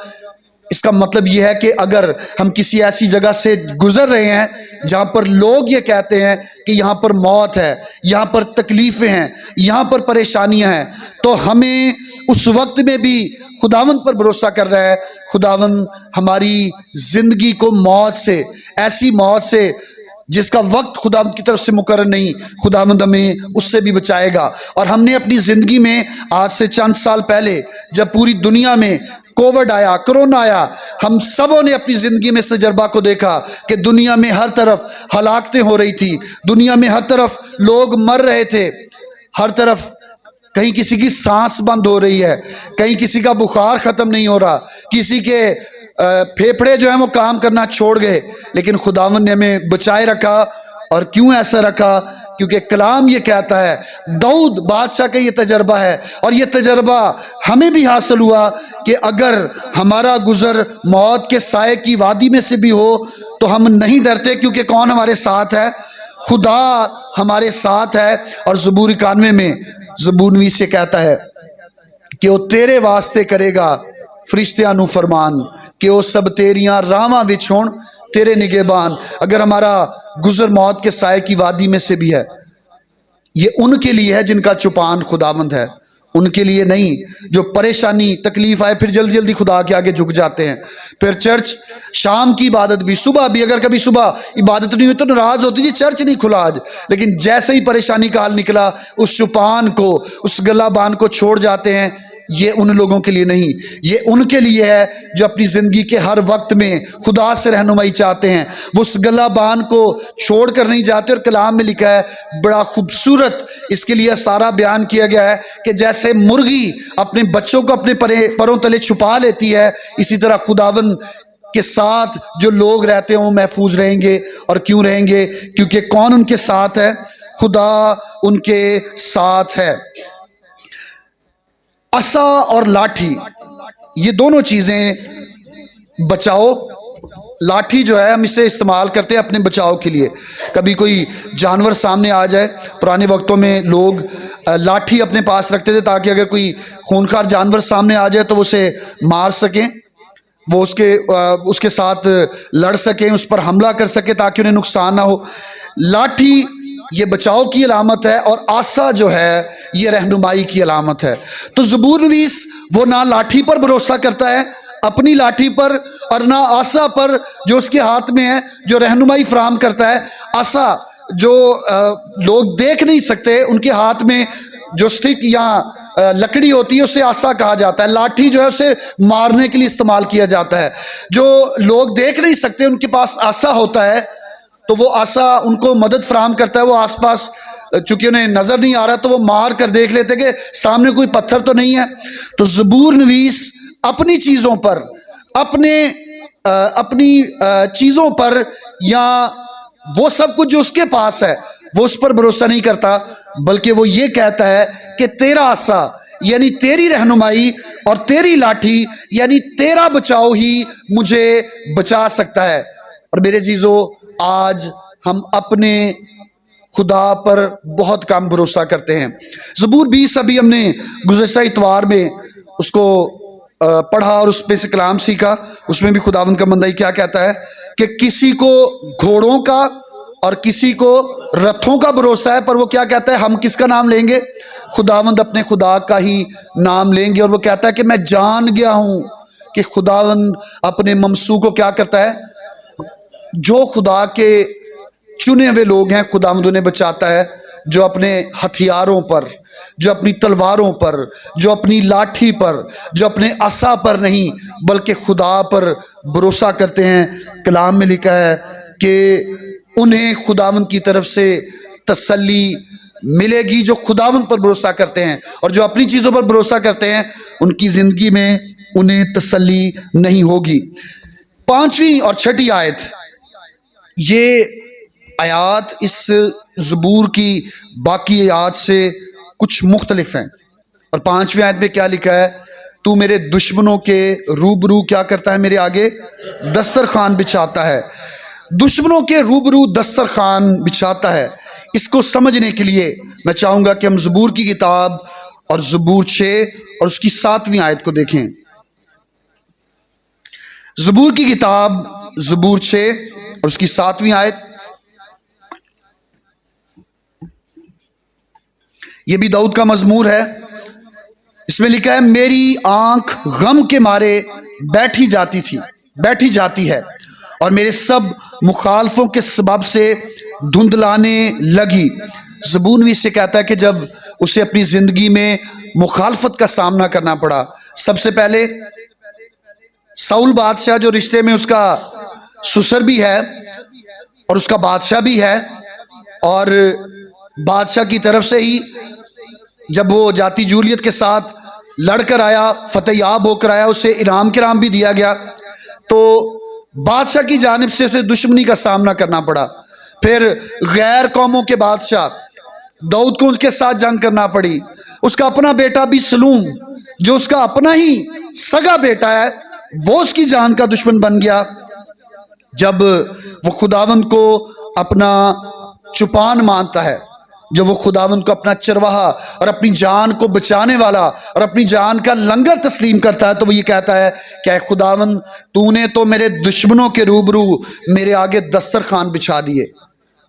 اس کا مطلب یہ ہے کہ اگر ہم کسی ایسی جگہ سے گزر رہے ہیں جہاں پر لوگ یہ کہتے ہیں کہ یہاں پر موت ہے، یہاں پر تکلیفیں ہیں، یہاں پر پریشانیاں ہیں، تو ہمیں اس وقت میں بھی خداوند پر بھروسہ کر رہا ہے۔ خداوند ہماری زندگی کو موت سے، ایسی موت سے جس کا وقت خداوند کی طرف سے مقرر نہیں، خداوند ہمیں اس سے بھی بچائے گا۔ اور ہم نے اپنی زندگی میں آج سے چند سال پہلے جب پوری دنیا میں کووڈ آیا، کرونا آیا، ہم سبوں نے اپنی زندگی میں اس تجربہ کو دیکھا کہ دنیا میں ہر طرف ہلاکتیں ہو رہی تھی، دنیا میں ہر طرف لوگ مر رہے تھے، ہر طرف کہیں کسی کی سانس بند ہو رہی ہے، کہیں کسی کا بخار ختم نہیں ہو رہا، کسی کے پھیپھڑے جو ہیں وہ کام کرنا چھوڑ گئے، لیکن خداوند نے ہمیں بچائے رکھا۔ اور کیوں ایسا رکھا؟ کیونکہ کلام یہ کہتا ہے، داؤد بادشاہ کا یہ تجربہ ہے، اور یہ تجربہ ہمیں بھی حاصل ہوا کہ اگر ہمارا گزر موت کے سائے کی وادی میں سے بھی ہو تو ہم نہیں ڈرتے، کیونکہ کون ہمارے ساتھ ہے؟ خدا ہمارے ساتھ ہے۔ اور زبور 91 میں زبونوی سے کہتا ہے کہ وہ تیرے واسطے کرے گا فرشتیاں نو فرمان، کہ وہ سب تیریاں راواں وچ ہون تیرے نگہبان۔ اگر ہمارا گزر موت کے سائے کی وادی میں سے بھی ہے، یہ ان کے لیے ہے جن کا چوپان خداوند ہے، ان کے لیے نہیں جو پریشانی تکلیف آئے پھر جلدی جلدی خدا کے آگے جھک جاتے ہیں. پھر چرچ شام کی عبادت بھی صبح بھی اگر کبھی صبح عبادت نہیں ہوئی تو ناراض ہوتی جی چرچ نہیں کھلا آج. لیکن جیسے ہی پریشانی کا حال نکلا اس چوپان کو اس گلہ بان کو چھوڑ جاتے ہیں. یہ ان لوگوں کے لیے نہیں, یہ ان کے لیے ہے جو اپنی زندگی کے ہر وقت میں خدا سے رہنمائی چاہتے ہیں. وہ اس گلہ بان کو چھوڑ کر نہیں جاتے. اور کلام میں لکھا ہے بڑا خوبصورت اس کے لیے سارا بیان کیا گیا ہے کہ جیسے مرغی اپنے بچوں کو اپنے پروں تلے چھپا لیتی ہے, اسی طرح خداوند کے ساتھ جو لوگ رہتے ہیں وہ محفوظ رہیں گے. اور کیوں رہیں گے؟ کیونکہ کون ان کے ساتھ ہے؟ خدا ان کے ساتھ ہے. عصا اور لاٹھی یہ دونوں چیزیں بچاؤ. لاٹھی جو ہے ہم اسے استعمال کرتے ہیں اپنے بچاؤ کے لیے. کبھی کوئی جانور سامنے آ جائے, پرانے وقتوں میں لوگ لاٹھی اپنے پاس رکھتے تھے تاکہ اگر کوئی خونخوار جانور سامنے آ جائے تو وہ اسے مار سکیں, وہ اس کے ساتھ لڑ سکیں, اس پر حملہ کر سکیں تاکہ انہیں نقصان نہ ہو. لاٹھی یہ بچاؤ کی علامت ہے اور عصا جو ہے یہ رہنمائی کی علامت ہے. تو زبور نویس وہ نہ لاٹھی پر بھروسہ کرتا ہے اپنی لاٹھی پر, اور نہ عصا پر جو اس کے ہاتھ میں ہے جو رہنمائی فراہم کرتا ہے. عصا جو لوگ دیکھ نہیں سکتے ان کے ہاتھ میں جو سٹک یا لکڑی ہوتی ہے اسے عصا کہا جاتا ہے. لاٹھی جو ہے اسے مارنے کے لیے استعمال کیا جاتا ہے. جو لوگ دیکھ نہیں سکتے ان کے پاس عصا ہوتا ہے تو وہ عصا ان کو مدد فراہم کرتا ہے. وہ آس پاس چونکہ انہیں نظر نہیں آ رہا تو وہ مار کر دیکھ لیتے کہ سامنے کوئی پتھر تو نہیں ہے. تو زبور نویس اپنی چیزوں پر اپنی چیزوں پر یا وہ سب کچھ جو اس کے پاس ہے وہ اس پر بھروسہ نہیں کرتا, بلکہ وہ یہ کہتا ہے کہ تیرا عصا یعنی تیری رہنمائی اور تیری لاٹھی یعنی تیرا بچاؤ ہی مجھے بچا سکتا ہے. اور میرے عزیزو آج ہم اپنے خدا پر بہت کم بھروسہ کرتے ہیں. زبور 20 ابھی ہم نے گزشتہ اتوار میں اس کو پڑھا اور اس پہ سے کلام سیکھا. اس میں بھی خداوند کا بندہ کیا کہتا ہے کہ کسی کو گھوڑوں کا اور کسی کو رتھوں کا بھروسہ ہے, پر وہ کیا کہتا ہے ہم کس کا نام لیں گے؟ خداوند اپنے خدا کا ہی نام لیں گے. اور وہ کہتا ہے کہ میں جان گیا ہوں کہ خداوند اپنے ممسو کو کیا کرتا ہے, جو خدا کے چنے ہوئے لوگ ہیں خداوند انہیں بچاتا ہے, جو اپنے ہتھیاروں پر, جو اپنی تلواروں پر, جو اپنی لاٹھی پر, جو اپنے عصا پر نہیں بلکہ خدا پر بھروسہ کرتے ہیں. کلام میں لکھا ہے کہ انہیں خداوند کی طرف سے تسلی ملے گی جو خداوند پر بھروسہ کرتے ہیں, اور جو اپنی چیزوں پر بھروسہ کرتے ہیں ان کی زندگی میں انہیں تسلی نہیں ہوگی. 5ویں اور 6ٹھی آیت, یہ آیات اس زبور کی باقی آیات سے کچھ مختلف ہیں. اور 5ویں آیت میں کیا لکھا ہے؟ تو میرے دشمنوں کے روبرو کیا کرتا ہے؟ میرے آگے دسترخوان بچھاتا ہے. دشمنوں کے روبرو دسترخوان بچھاتا ہے. اس کو سمجھنے کے لیے میں چاہوں گا کہ ہم زبور کی کتاب اور زبور 6 اور اس کی 7ویں آیت کو دیکھیں. زبور کی کتاب زبور 6 اور اس کی 7ویں آیت. یہ بھی داؤد کا مزمور ہے. اس میں لکھا ہے میری آنکھ غم کے مارے بیٹھی جاتی ہے اور میرے سب مخالفوں کے سبب سے دھندلانے لگی. زبور نویس سے کہتا ہے کہ جب اسے اپنی زندگی میں مخالفت کا سامنا کرنا پڑا, سب سے پہلے ساؤل بادشاہ جو رشتے میں اس کا سسر بھی ہے اور اس کا بادشاہ بھی ہے, اور بادشاہ کی طرف سے ہی جب وہ جاتی جولیت کے ساتھ لڑ کر آیا, فتح یاب ہو کر آیا, اسے انعام کرام بھی دیا گیا, تو بادشاہ کی جانب سے اسے دشمنی کا سامنا کرنا پڑا. پھر غیر قوموں کے بادشاہ داؤد کو ان کے ساتھ جنگ کرنا پڑی. اس کا اپنا بیٹا بھی سلوم جو اس کا اپنا ہی سگا بیٹا ہے وہ اس کی جان کا دشمن بن گیا. جب وہ خداوند کو اپنا چپان مانتا ہے, جب وہ خداوند کو اپنا چرواہا اور اپنی جان کو بچانے والا اور اپنی جان کا لنگر تسلیم کرتا ہے, تو وہ یہ کہتا ہے کہ اے خداوند تو نے تو میرے دشمنوں کے روبرو میرے آگے دسترخوان بچھا دیے.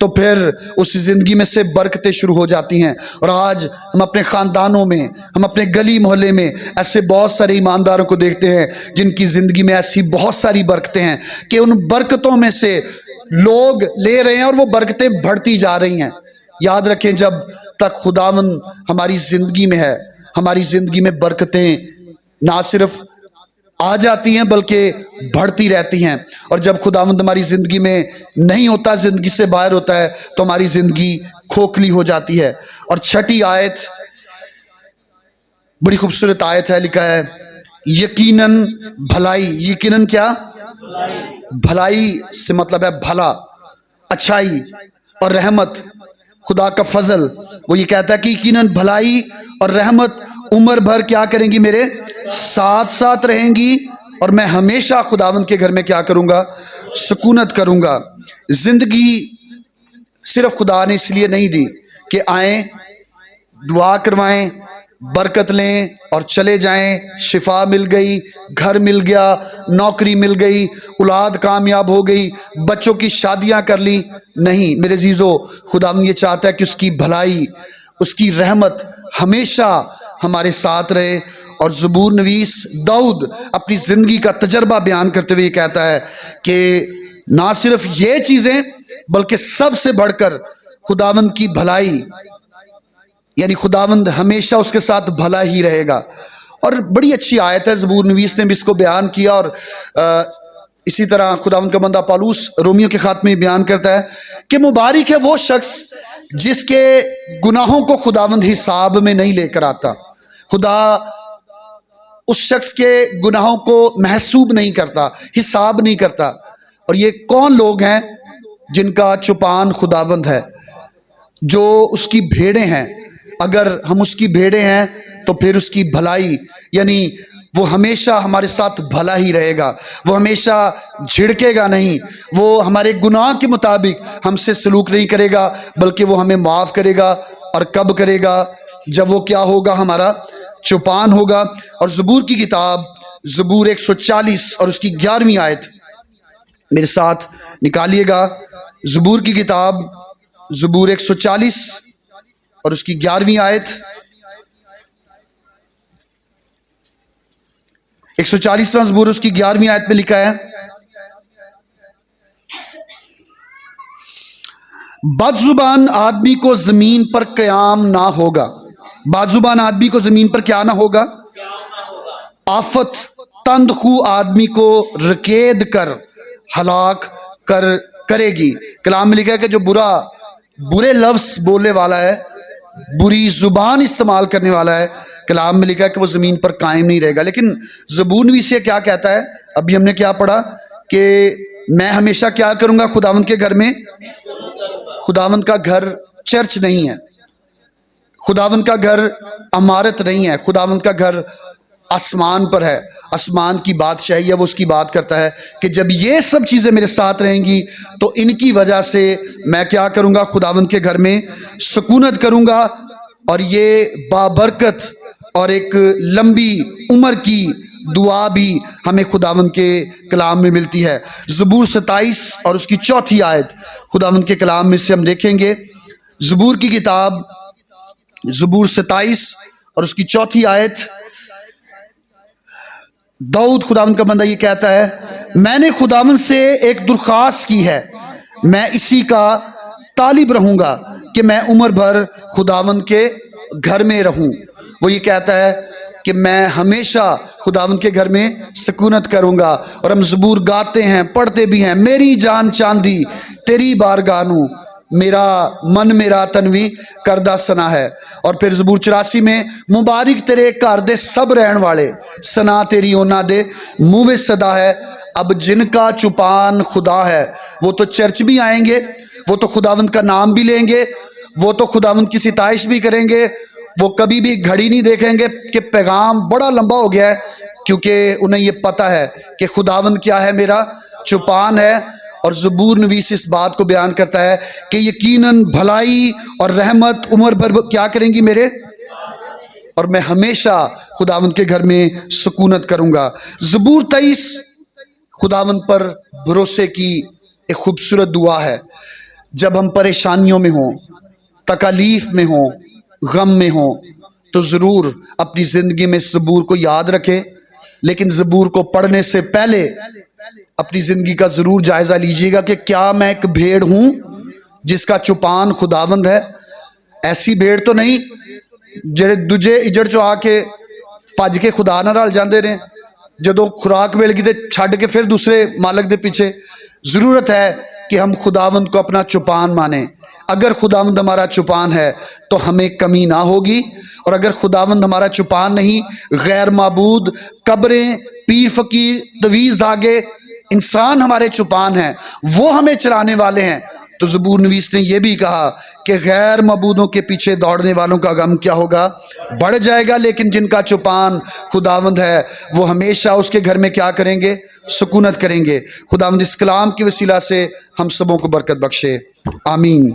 تو پھر اس زندگی میں سے برکتیں شروع ہو جاتی ہیں۔ اور آج ہم اپنے خاندانوں میں، ہم اپنے گلی محلے میں ایسے بہت سارے ایمانداروں کو دیکھتے ہیں جن کی زندگی میں ایسی بہت ساری برکتیں ہیں کہ ان برکتوں میں سے لوگ لے رہے ہیں اور وہ برکتیں بڑھتی جا رہی ہیں۔ یاد رکھیں، جب تک خداوند ہماری زندگی میں ہے، ہماری زندگی میں برکتیں نہ صرف آ جاتی ہیں بلکہ بڑھتی رہتی ہیں، اور جب خداوند ہماری زندگی میں نہیں ہوتا، زندگی سے باہر ہوتا ہے، تو ہماری زندگی کھوکھلی ہو جاتی ہے۔ اور چھٹی آیت بڑی خوبصورت آیت ہے، لکھا ہے یقیناً بھلائی۔ یقیناً کیا؟ بھلائی سے مطلب ہے بھلا، اچھائی اور رحمت، خدا کا فضل۔ وہ یہ کہتا ہے کہ یقیناً بھلائی اور رحمت عمر بھر کیا کریں گی، میرے ساتھ ساتھ رہیں گی، اور میں ہمیشہ خداوند کے گھر میں کیا کروں گا، سکونت کروں گا۔ زندگی صرف خدا نے اس لیے نہیں دی کہ آئیں، دعا کروائیں، برکت لیں اور چلے جائیں، شفا مل گئی، گھر مل گیا، نوکری مل گئی، اولاد کامیاب ہو گئی، بچوں کی شادیاں کر لی۔ نہیں میرے عزیزو، خداوند یہ چاہتا ہے کہ اس کی بھلائی، اس کی رحمت ہمیشہ ہمارے ساتھ رہے۔ اور زبور نویس داؤد اپنی زندگی کا تجربہ بیان کرتے ہوئے یہ کہتا ہے کہ نہ صرف یہ چیزیں بلکہ سب سے بڑھ کر خداوند کی بھلائی، یعنی خداوند ہمیشہ اس کے ساتھ بھلا ہی رہے گا۔ اور بڑی اچھی آیت ہے، زبور نویس نے بھی اس کو بیان کیا، اور اسی طرح خداوند کا بندہ پالوس رومیو کے خط میں بیان کرتا ہے کہ مبارک ہے وہ شخص جس کے گناہوں کو خداوند حساب میں نہیں لے کر آتا۔ خدا اس شخص کے گناہوں کو محسوب نہیں کرتا، حساب نہیں کرتا۔ اور یہ کون لوگ ہیں؟ جن کا چوپان خداوند ہے، جو اس کی بھیڑیں ہیں۔ اگر ہم اس کی بھیڑیں ہیں تو پھر اس کی بھلائی، یعنی وہ ہمیشہ ہمارے ساتھ بھلا ہی رہے گا، وہ ہمیشہ جھڑکے گا نہیں، وہ ہمارے گناہ کے مطابق ہم سے سلوک نہیں کرے گا، بلکہ وہ ہمیں معاف کرے گا۔ اور کب کرے گا؟ جب وہ کیا ہوگا؟ ہمارا چوپان ہوگا۔ اور زبور کی کتاب زبور 140 اور اس کی 11ویں آیت میرے ساتھ نکالیے گا۔ زبور کی کتاب زبور 140 اور اس کی 11ویں آیت، 140واں زبور اس کی 11ویں آیت میں لکھا ہے، بد زبان آدمی کو زمین پر قیام نہ ہوگا۔ بد زبان آدمی کو زمین پر کیا نہ ہوگا؟ آفت تند خو آدمی کو رکید کر ہلاک کرے گی۔ کلام میں لکھا ہے کہ جو برے لفظ بولنے والا ہے، بری زبان استعمال کرنے والا ہے، کلام میں لکھا ہے کہ وہ زمین پر قائم نہیں رہے گا۔ لیکن زبور نویس سے کیا کہتا ہے؟ ابھی ہم نے کیا پڑھا کہ میں ہمیشہ کیا کروں گا خداوند کے گھر میں۔ خداوند کا گھر چرچ نہیں ہے، خداوند کا گھر عمارت نہیں ہے، خداوند کا گھر آسمان پر ہے، آسمان کی بادشاہی ہے۔ وہ اس کی بات کرتا ہے کہ جب یہ سب چیزیں میرے ساتھ رہیں گی تو ان کی وجہ سے میں کیا کروں گا؟ خداوند کے گھر میں سکونت کروں گا۔ اور یہ بابرکت اور ایک لمبی عمر کی دعا بھی ہمیں خداوند کے کلام میں ملتی ہے۔ زبور 27 اور اس کی 4تھی آیت خداوند کے کلام میں سے ہم دیکھیں گے۔ زبور کی کتاب زبور 27 اور اس کی 4تھی آیت، داؤد خداوند کا بندہ یہ کہتا ہے، میں نے خداوند سے ایک درخواست کی ہے، میں اسی کا طالب رہوں گا کہ میں عمر بھر خداوند کے گھر میں رہوں۔ وہ یہ کہتا ہے کہ میں ہمیشہ خداوند کے گھر میں سکونت کروں گا۔ اور ہم زبور گاتے ہیں، پڑھتے بھی ہیں، میری جان چاندی تیری بارگاہوں، میرا من میرا تنوی کردہ سنا ہے۔ اور پھر زبور 84 میں، مبارک تیرے گھر دے سب رہن والے، سنا تیری اونا دے منہ صدا ہے۔ اب جن کا چوپان خدا ہے وہ تو چرچ بھی آئیں گے، وہ تو خداوند کا نام بھی لیں گے، وہ تو خداوند کی ستائش بھی کریں گے، وہ کبھی بھی گھڑی نہیں دیکھیں گے کہ پیغام بڑا لمبا ہو گیا ہے، کیونکہ انہیں یہ پتہ ہے کہ خداوند کیا ہے؟ میرا چوپان ہے۔ اور زبور نویس اس بات کو بیان کرتا ہے کہ یقیناً بھلائی اور رحمت عمر بھر کیا کریں گی میرے، اور میں ہمیشہ خداوند کے گھر میں سکونت کروں گا۔ زبور 23 خداوند پر بھروسے کی ایک خوبصورت دعا ہے۔ جب ہم پریشانیوں میں ہوں، تکالیف میں ہوں، غم میں ہوں، تو ضرور اپنی زندگی میں اس زبور کو یاد رکھیں، لیکن زبور کو پڑھنے سے پہلے اپنی زندگی کا ضرور جائزہ لیجئے گا کہ کیا میں ایک بھیڑ ہوں جس کا چوپان خداوند ہے؟ ایسی بھیڑ تو نہیں جڑے دجے اجڑ چو آ کے پج کے خدا نہ رل جاندے نے، جدوں خوراک مل گئی تے چھڈ کے پھر دوسرے مالک دے پیچھے۔ ضرورت ہے کہ ہم خداوند کو اپنا چوپان مانیں۔ اگر خداوند ہمارا چوپان ہے تو ہمیں کمی نہ ہوگی، اور اگر خداوند ہمارا چوپان نہیں، غیر معبود، قبریں، پیر فقیر، تویز دھاگے، انسان ہمارے چوپان ہیں، وہ ہمیں چلانے والے ہیں، تو زبور نویس نے یہ بھی کہا کہ غیر معبودوں کے پیچھے دوڑنے والوں کا غم کیا ہوگا؟ بڑھ جائے گا، لیکن جن کا چوپان خداوند ہے وہ ہمیشہ اس کے گھر میں کیا کریں گے؟ سکونت کریں گے۔ خداوند اس کلام کے وسیلہ سے ہم سبوں کو برکت بخشے، آمین۔